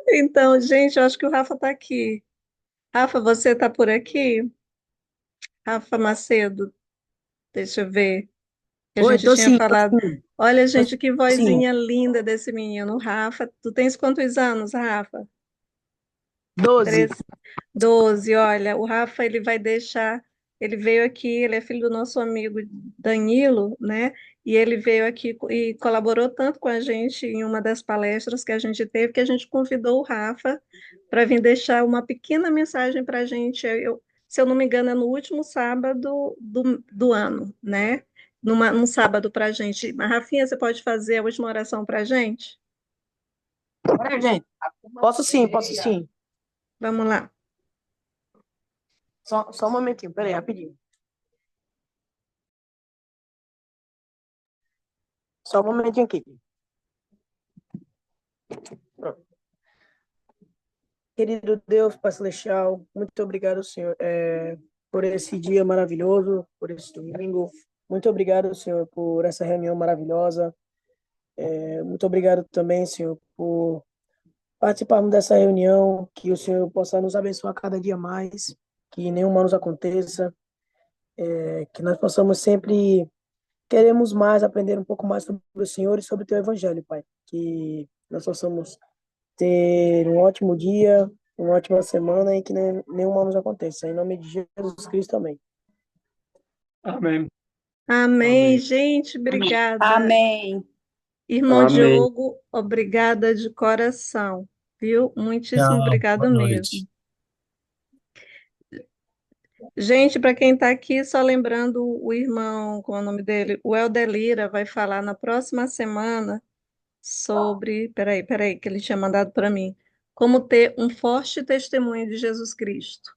Então, gente, eu acho que o Rafa está aqui. Rafa, você está por aqui? Rafa Macedo, deixa eu ver. Que a Oi, gente tô tinha sim, falado. Olha, tô gente, que sim. vozinha linda desse menino, Rafa. Tu tens quantos anos, Rafa? 12. 12. Olha, o Rafa, ele vai deixar. Ele veio aqui, ele é filho do nosso amigo Danilo, né? E ele veio aqui e colaborou tanto com a gente em uma das palestras que a gente teve, que a gente convidou o Rafa para vir deixar uma pequena mensagem para a gente. Se eu não me engano, é no último sábado do ano, né? Num sábado para a gente. Mas, Rafinha, você pode fazer a última oração para a gente? Peraí, gente. Posso sim, posso sim. Vamos lá. Só um momentinho, peraí, rapidinho. Só um momentinho aqui. Querido Deus, Pai Celestial, muito obrigado, Senhor, por esse dia maravilhoso, por esse domingo. Muito obrigado, Senhor, por essa reunião maravilhosa. Muito obrigado também, Senhor, por participarmos dessa reunião, que o Senhor possa nos abençoar cada dia mais, que nenhum mal nos aconteça, que nós possamos sempre queremos mais aprender um pouco mais sobre o Senhor e sobre o Teu Evangelho, Pai. Que nós possamos ter um ótimo dia, uma ótima semana e que nenhum mal nos aconteça. Em nome de Jesus Cristo, amém. Amém. Amém, Amém. gente, obrigada. Amém. Irmão Amém. Diogo, obrigada de coração, viu? Muitíssimo Tchau, obrigado boa mesmo. noite. Gente, para quem está aqui, só lembrando o irmão, qual é o nome dele? O Helder Lira vai falar na próxima semana sobre. Peraí, que ele tinha mandado para mim. Como ter um forte testemunho de Jesus Cristo.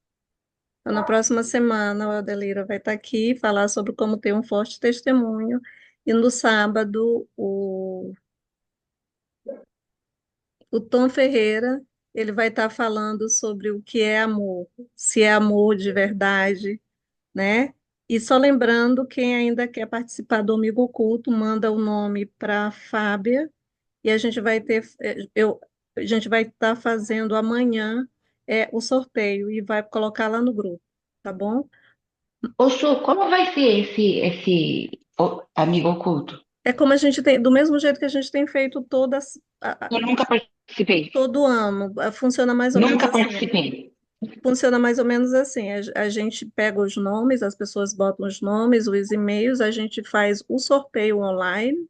Então, na próxima semana, o Helder Lira vai estar aqui falar sobre como ter um forte testemunho. E no sábado, o Tom Ferreira, ele vai estar falando sobre o que é amor, se é amor de verdade, né? E só lembrando, quem ainda quer participar do Amigo Oculto, manda o nome para a Fábia e a gente vai ter, a gente vai estar fazendo amanhã o sorteio e vai colocar lá no grupo, tá bom? Ô, Su, como vai ser esse amigo oculto? É como a gente tem, do mesmo jeito que a gente tem feito Eu nunca participei. todo ano, funciona mais ou menos Nunca assim. participei. Funciona mais ou menos assim: a gente pega os nomes, as pessoas botam os nomes, os e-mails, a gente faz o sorteio online,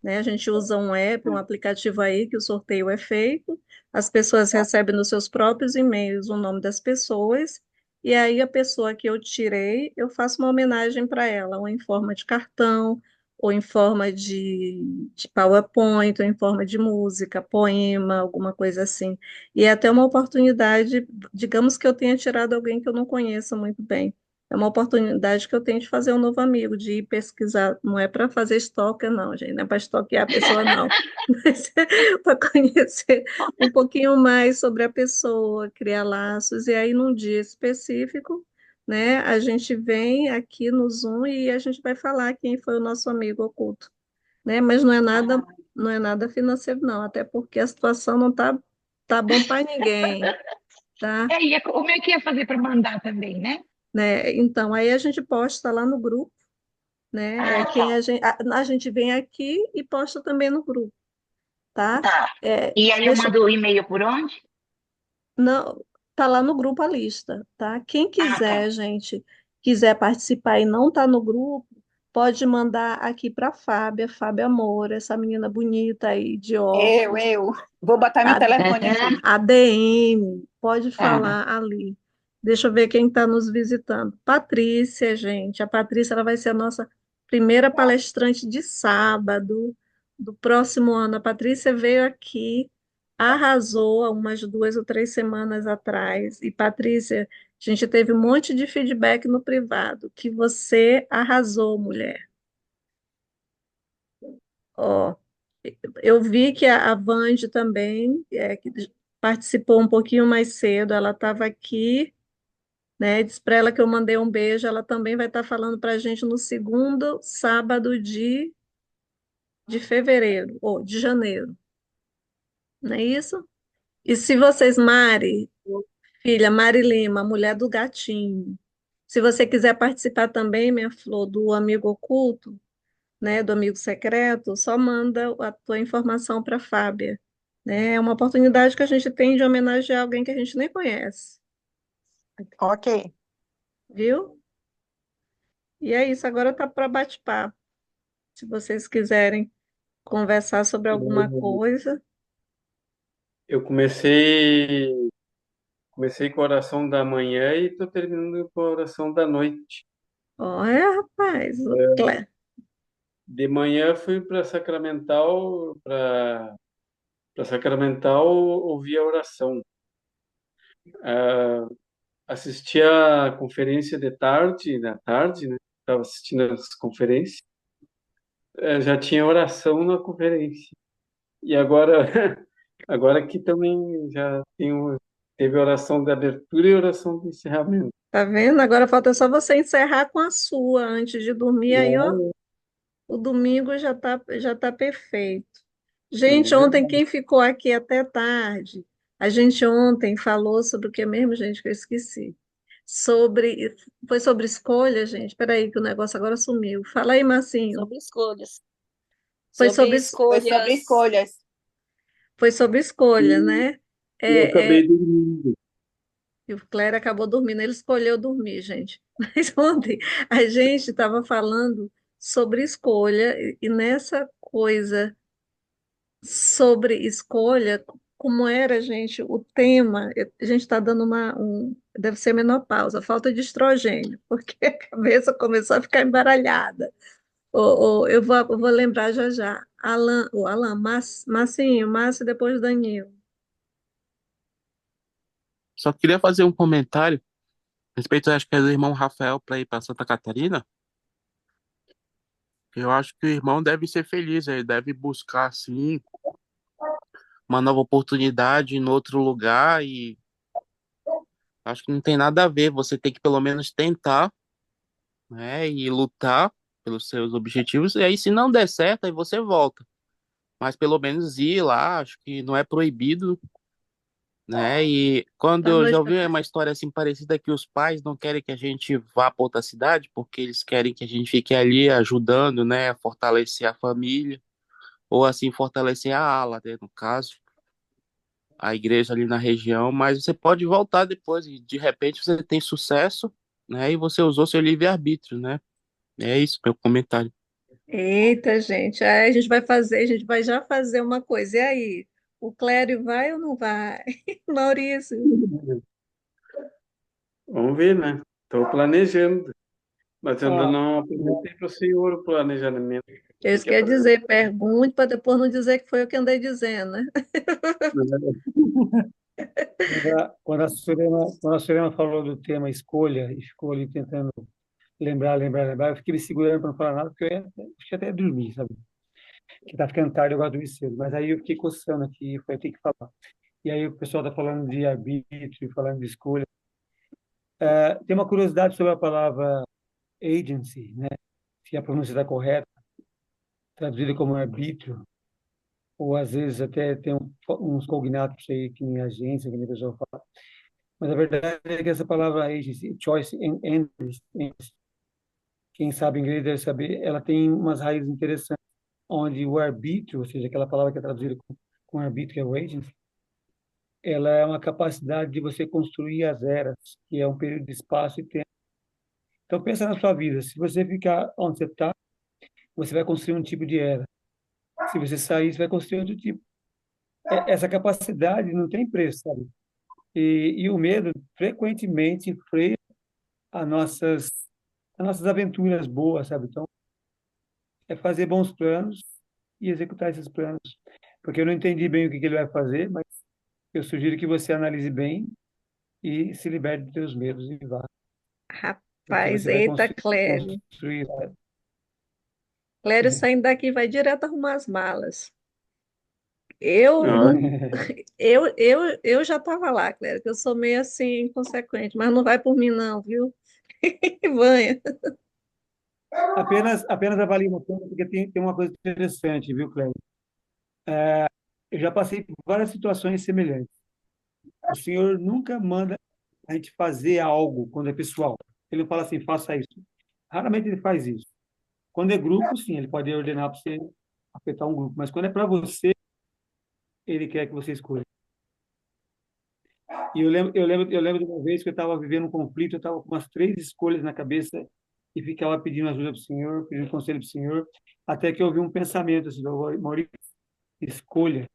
né? A gente usa um app, um aplicativo aí que o sorteio é feito, as pessoas recebem nos seus próprios e-mails o nome das pessoas, e aí a pessoa que eu tirei, eu faço uma homenagem para ela, ou em forma de cartão, ou em forma de PowerPoint, ou em forma de música, poema, alguma coisa assim. E é até uma oportunidade, digamos que eu tenha tirado alguém que eu não conheça muito bem. É uma oportunidade que eu tenho de fazer um novo amigo, de ir pesquisar. Não é para fazer stalker, não, gente. Não é para stalkear a pessoa, não. Mas é para conhecer um pouquinho mais sobre a pessoa, criar laços. E aí, num dia específico, né, a gente vem aqui no Zoom e a gente vai falar quem foi o nosso amigo oculto, né? Mas não é nada financeiro, não. Até porque a situação não tá bom para ninguém, tá? Como é que ia fazer para mandar também, né? Né? Então, aí a gente posta lá no grupo, né? Ah, Quem tá. a gente vem aqui e posta também no grupo, tá? Tá. É, E aí eu deixa, mando o e-mail por onde? não, tá lá no grupo a lista, tá? Quem Ah, tá. quiser, gente, quiser participar e não tá no grupo, pode mandar aqui para Fábia Moura, essa menina bonita aí de óculos, Eu. Vou botar meu a, telefone Aham. aqui. a DM, pode Tá. falar ali. Deixa eu ver quem está nos visitando. Patrícia, gente. A Patrícia ela vai ser a nossa primeira palestrante de sábado do próximo ano. A Patrícia veio aqui, arrasou há umas 2 ou 3 semanas atrás. E, Patrícia, a gente teve um monte de feedback no privado, que você arrasou, mulher. Ó, eu vi que a Vande também, que participou um pouquinho mais cedo, ela estava aqui, né? Disse para ela que eu mandei um beijo, ela também vai estar falando para a gente no segundo sábado de fevereiro, ou de janeiro, não é isso? E se vocês, Mari, filha, Mari Lima, mulher do gatinho, se você quiser participar também, minha flor, do Amigo Oculto, né, do amigo secreto, só manda a tua informação para a Fábia, né? É uma oportunidade que a gente tem de homenagear alguém que a gente nem conhece, Ok. viu? E é isso, agora tá para bate-papo. Se vocês quiserem conversar sobre alguma Eu, coisa, eu comecei com a oração da manhã e estou terminando com a oração da noite. olha, rapaz, De manhã fui para Sacramental ouvir a oração. Ah, assisti a conferência de tarde, da tarde, né? Estava assistindo as conferências. Já tinha oração na conferência. E agora Agora aqui também já teve oração de abertura e oração de encerramento. Tá vendo? Agora falta só você encerrar com a sua antes de dormir. Aí, ó, É, o domingo já tá perfeito. é Gente, ontem verdade. quem ficou aqui até tarde, a gente ontem falou sobre o que mesmo, gente, que eu esqueci. Foi sobre escolha, gente. Espera aí que o negócio agora sumiu. Fala aí, Marcinho. Sobre escolhas. Foi Sobre sobre, Foi sobre escolhas. escolhas. foi sobre escolha, E né? eu É, acabei dormindo. e o Clério acabou dormindo, ele escolheu dormir, gente. Mas ontem a gente estava falando sobre escolha, e nessa coisa sobre escolha, como era, gente, o tema, a gente está dando deve ser menopausa, falta de estrogênio, porque a cabeça começou a ficar embaralhada. Eu vou lembrar já já. Marcinho, Márcio e depois Danilo. Só queria fazer um comentário a respeito, acho que é do irmão Rafael para ir para Santa Catarina. Eu acho que o irmão deve ser feliz, ele deve buscar, assim, uma nova oportunidade em outro lugar e acho que não tem nada a ver, você tem que pelo menos tentar, né, e lutar pelos seus objetivos, e aí se não der certo, aí você volta. Mas pelo menos ir lá, acho que não é proibido, né? E quando Boa eu já noite, ouvi papai. uma história assim parecida que os pais não querem que a gente vá para outra cidade, porque eles querem que a gente fique ali ajudando, né, a fortalecer a família, ou assim fortalecer a ala, né, no caso, a igreja ali na região, mas você pode voltar depois e de repente você tem sucesso, né, e você usou seu livre-arbítrio, né? É isso, meu comentário. Eita, gente, aí a gente vai já fazer uma coisa. E aí, o Clério vai ou não vai? Maurício, Vamos ver, né? Estou planejando, mas eu ainda Ah, não apresentei para o senhor o planejamento. O que isso que é quer para dizer, pergunte para depois não dizer que foi eu que andei dizendo, né? quando a Sorema falou do tema escolha, e ficou ali tentando lembrar, eu fiquei me segurando para não falar nada, porque eu ia até dormir, sabe? Que tá ficando tarde, eu gosto de dormir cedo. Mas aí eu fiquei coçando aqui, eu ter que falar. E aí o pessoal tá falando de arbítrio, falando de escolha. Tem uma curiosidade sobre a palavra agency, né? Se a pronúncia está correta, traduzida como arbítrio, ou às vezes até tem uns cognatos aí, que nem agência, que nem a pessoa fala. Mas a verdade é que essa palavra agency, choice and interest, quem sabe inglês deve saber, ela tem umas raízes interessantes, onde o arbítrio, ou seja, aquela palavra que é traduzida com arbítrio, que é o agency, ela é uma capacidade de você construir as eras, que é um período de espaço e tempo. Então pensa na sua vida, se você ficar onde você está, você vai construir um tipo de era. Se você sair, você vai construir outro tipo. Essa capacidade não tem preço, sabe? E o medo frequentemente freia as nossas, as nossas aventuras boas, sabe? Então, é fazer bons planos e executar esses planos. Porque eu não entendi bem o que ele vai fazer, mas eu sugiro que você analise bem e se liberte dos seus medos e vá, porque Rapaz, você vai eita, construir, Clério. construir. Clério saindo daqui vai direto arrumar as malas. Eu Ah, não, eu já estava lá, Clério, que eu sou meio assim inconsequente, mas não vai por mim não, viu? Vanha. Apenas avalie uma coisa, porque tem uma coisa interessante, viu, Cléber? Eu já passei por várias situações semelhantes. O senhor nunca manda a gente fazer algo quando é pessoal. Ele não fala assim, faça isso. Raramente ele faz isso. Quando é grupo, sim, ele pode ordenar para você afetar um grupo. Mas quando é para você, ele quer que você escolha. E eu lembro de uma vez que eu estava vivendo um conflito, eu estava com umas 3 escolhas na cabeça e ficava pedindo ajuda para o senhor, pedindo conselho para o senhor, até que eu ouvi um pensamento assim, Maurício, escolha.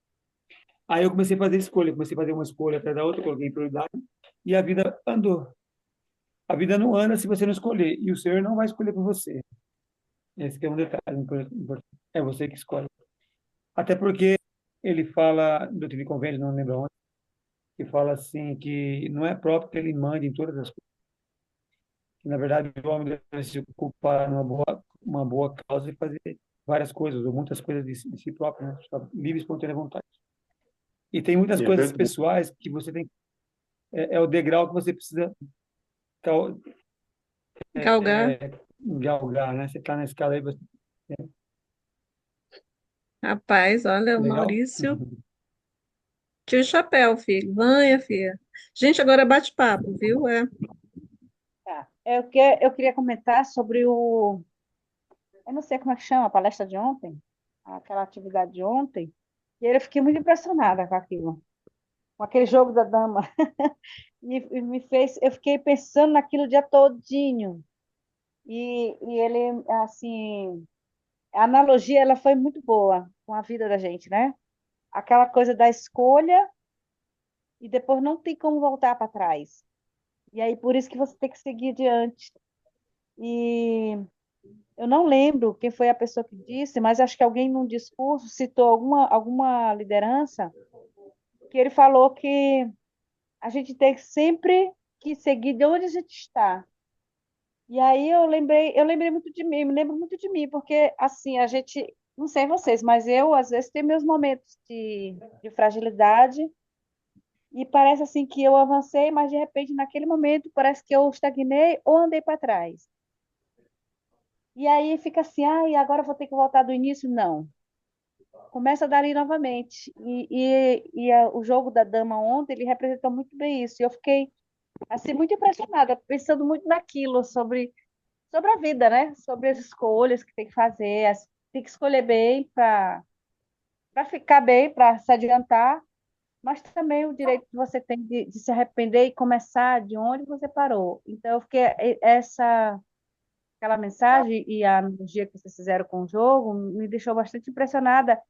Aí eu comecei a fazer escolha, comecei a fazer uma escolha atrás da outra, coloquei prioridade e a vida andou. A vida não anda se você não escolher, e o Senhor não vai escolher por você. Esse que é um detalhe importante. É você que escolhe. Até porque ele fala, do TV Convênio, não lembro onde, que fala assim, que não é próprio que ele mande em todas as coisas. Que, na verdade, o homem deve se ocupar uma boa causa e fazer várias coisas, ou muitas coisas de si próprio, né? Livre e espontânea vontade. E tem muitas É coisas verdade. pessoais que você tem, é o degrau que você precisa gal- Galgar. galgar, né? Você está na escala aí, você, Rapaz, olha, o legal? Maurício. Tira o chapéu, filho. Vanha, filha. Gente, agora é bate-papo, viu? É. Tá. Eu queria comentar sobre eu não sei como é que chama, a palestra de ontem, aquela atividade de ontem, e eu fiquei muito impressionada com aquilo, com aquele jogo da dama. E me fez, eu fiquei pensando naquilo o dia todinho. E ele, assim, a analogia, ela foi muito boa com a vida da gente, né? Aquela coisa da escolha e depois não tem como voltar para trás. E aí, por isso que você tem que seguir adiante. E eu não lembro quem foi a pessoa que disse, mas acho que alguém num discurso citou alguma liderança que ele falou que a gente tem sempre que seguir de onde a gente está. E aí eu lembrei muito de mim, me lembro muito de mim, porque assim, a gente, não sei vocês, mas eu às vezes tenho meus momentos de fragilidade e parece assim que eu avancei, mas de repente naquele momento parece que eu estagnei ou andei para trás. E aí fica assim, ah, e agora eu vou ter que voltar do início? Não. Começa dali novamente. O jogo da dama ontem, ele representou muito bem isso. E eu fiquei assim muito impressionada, pensando muito naquilo sobre a vida, né? Sobre as escolhas que tem que fazer, tem que escolher bem para ficar bem, para se adiantar, mas também o direito que você tem de se arrepender e começar de onde você parou. Então, eu fiquei aquela mensagem e a analogia que vocês fizeram com o jogo me deixou bastante impressionada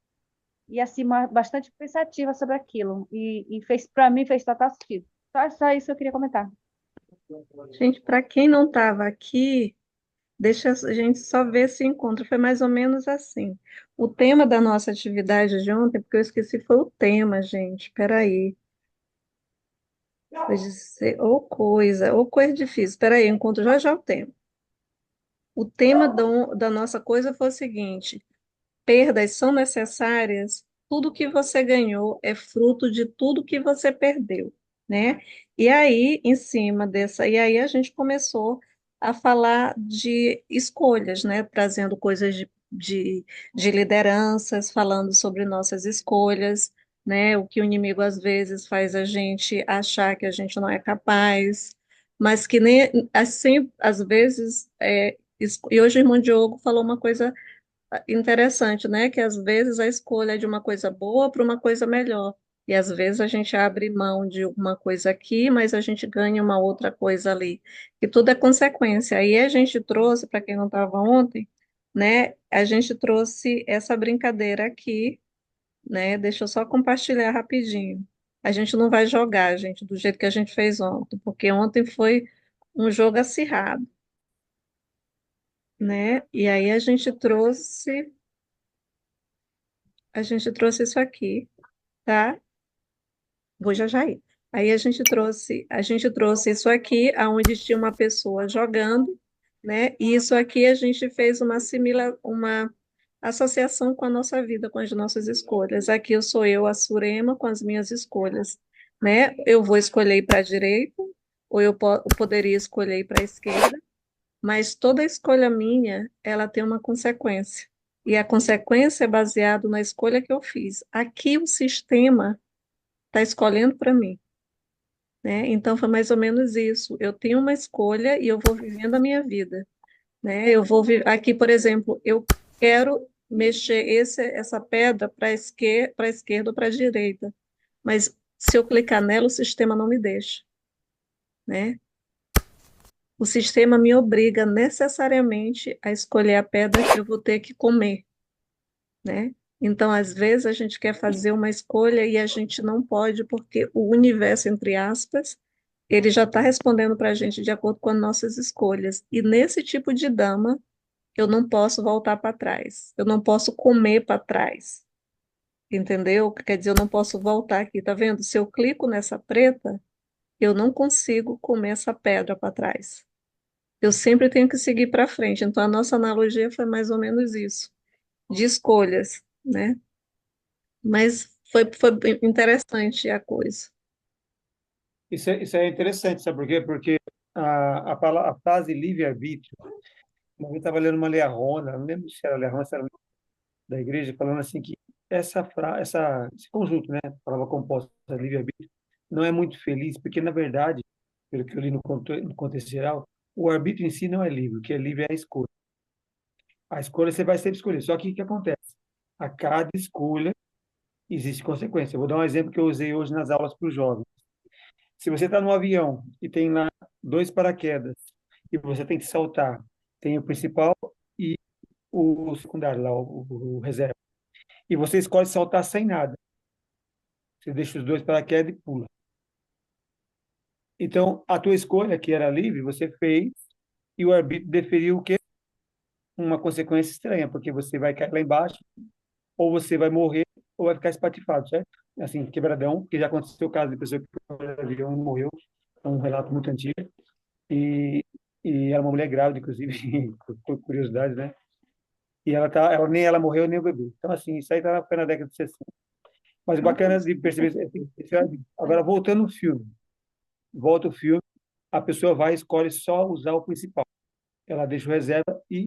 e assim bastante pensativa sobre aquilo e fez para mim fez total sentido. Só isso eu queria comentar. Gente, para quem não estava aqui, deixa a gente só ver esse encontro. Foi mais ou menos assim. O tema da nossa atividade de ontem, porque eu esqueci, foi o tema, gente. Peraí. Foi dizer, ou coisa difícil. Peraí, eu encontro já já o tema. O tema da nossa coisa foi o seguinte: perdas são necessárias, tudo que você ganhou é fruto de tudo que você perdeu, né? E aí, em cima dessa, e aí a gente começou a falar de escolhas, né? Trazendo coisas de lideranças, falando sobre nossas escolhas, né? O que o inimigo às vezes faz a gente achar que a gente não é capaz, mas que nem assim, às vezes, e hoje o irmão Diogo falou uma coisa interessante, né? Que às vezes a escolha é de uma coisa boa para uma coisa melhor. E às vezes a gente abre mão de uma coisa aqui, mas a gente ganha uma outra coisa ali. E tudo é consequência. Aí a gente trouxe, para quem não estava ontem, né? A gente trouxe essa brincadeira aqui, né? Deixa eu só compartilhar rapidinho. A gente não vai jogar, gente, do jeito que a gente fez ontem, porque ontem foi um jogo acirrado, né? E aí a gente trouxe isso aqui, tá? Vou já já ir. Aí a gente trouxe isso aqui, aonde tinha uma pessoa jogando, né? E isso aqui a gente fez uma associação com a nossa vida, com as nossas escolhas. Aqui eu sou eu, a Surema, com as minhas escolhas, né? Eu vou escolher para a direita, ou eu poderia escolher para a esquerda, mas toda escolha minha, ela tem uma consequência. E a consequência é baseada na escolha que eu fiz. Aqui o sistema está escolhendo para mim, né? Então foi mais ou menos isso. Eu tenho uma escolha e eu vou vivendo a minha vida, né? Aqui, por exemplo, eu quero mexer essa pedra para a esquerda ou para a direita, mas se eu clicar nela, o sistema não me deixa, né? O sistema me obriga necessariamente a escolher a pedra que eu vou ter que comer, né? Então, às vezes, a gente quer fazer uma escolha e a gente não pode, porque o universo, entre aspas, ele já está respondendo para a gente de acordo com as nossas escolhas. E nesse tipo de dama, eu não posso voltar para trás, eu não posso comer para trás, entendeu? Quer dizer, eu não posso voltar aqui, tá vendo? Se eu clico nessa preta, eu não consigo comer essa pedra para trás. Eu sempre tenho que seguir para frente. Então, a nossa analogia foi mais ou menos isso, de escolhas, né? Mas foi bem interessante a coisa. Isso é interessante, sabe por quê? Porque a frase livre-arbítrio, uma vez eu estava lendo uma Lea Rona, não lembro se era Lea Rona, se era da igreja, falando assim que esse conjunto, né, palavra composta, livre-arbítrio, não é muito feliz, porque, na verdade, pelo que eu li no contexto geral, o arbítrio em si não é livre, o que é livre é a escolha. A escolha você vai sempre escolher. Só que o que acontece? A cada escolha existe consequência. Eu vou dar um exemplo que eu usei hoje nas aulas para os jovens. Se você está no avião e tem lá dois paraquedas e você tem que saltar, tem o principal e o secundário, lá, o reserva. E você escolhe saltar sem nada. Você deixa os dois paraquedas e pula. Então, a tua escolha, que era livre, você fez e o arbítrio deferiu o quê? Uma consequência estranha, porque você vai cair lá embaixo, ou você vai morrer, ou vai ficar espatifado, certo? Assim, quebradão, porque já aconteceu o caso de pessoa que foi no avião e morreu, é um relato muito antigo, e, e era uma mulher grávida, inclusive, por curiosidade, né? E nem ela morreu, nem o bebê. Então, assim, isso aí foi na década de 60. Mas o bacana de perceber, agora voltando no filme, volta o filme, a pessoa vai e escolhe só usar o principal. Ela deixa o reserva e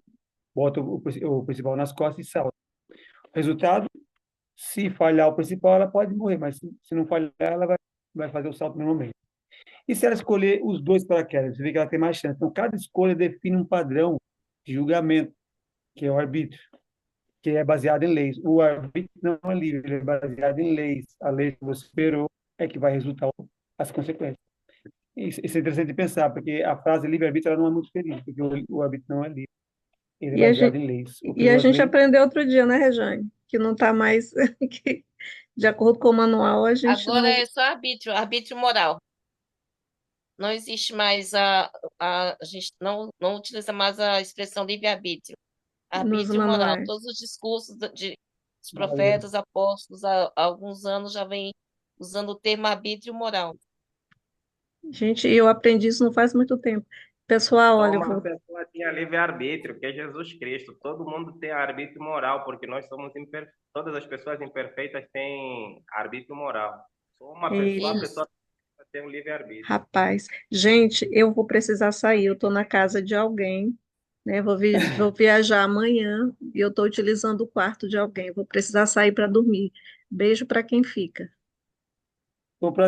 bota o principal nas costas e salta. Resultado, se falhar o principal, ela pode morrer, mas se não falhar, ela vai fazer o salto normalmente. E se ela escolher os dois paraquedas, você vê que ela tem mais chance. Então, cada escolha define um padrão de julgamento, que é o arbítrio, que é baseado em leis. O arbítrio não é livre, ele é baseado em leis. A lei que você esperou é que vai resultar as consequências. Isso é interessante de pensar, porque a frase livre-arbítrio ela não é muito feliz, porque o arbítrio não é livre. Ele é E a baseado gente, em leis. e a Pelas gente leis, aprendeu outro dia, né, Rejane? Que não está mais, que, de acordo com o manual, a gente Agora não. é só arbítrio, arbítrio moral. Não existe mais a gente não utiliza mais a expressão livre-arbítrio. Nos Arbítrio moral. manuais. Todos os discursos dos maravilhoso. profetas, apóstolos, há alguns anos já vem usando o termo arbítrio moral. Gente, eu aprendi isso não faz muito tempo. Pessoal, Só olha, eu uma vou. pessoa tinha livre-arbítrio, que é Jesus Cristo. Todo mundo tem arbítrio moral, porque nós somos todas as pessoas imperfeitas têm arbítrio moral. Só uma pessoa, a Eita, Isso. pessoa tem um livre-arbítrio. rapaz. Gente, eu vou precisar sair. Eu estou na casa de alguém, né? Vou viajar amanhã e eu estou utilizando o quarto de alguém. Vou precisar sair para dormir. Beijo para quem fica. Foi um prazer.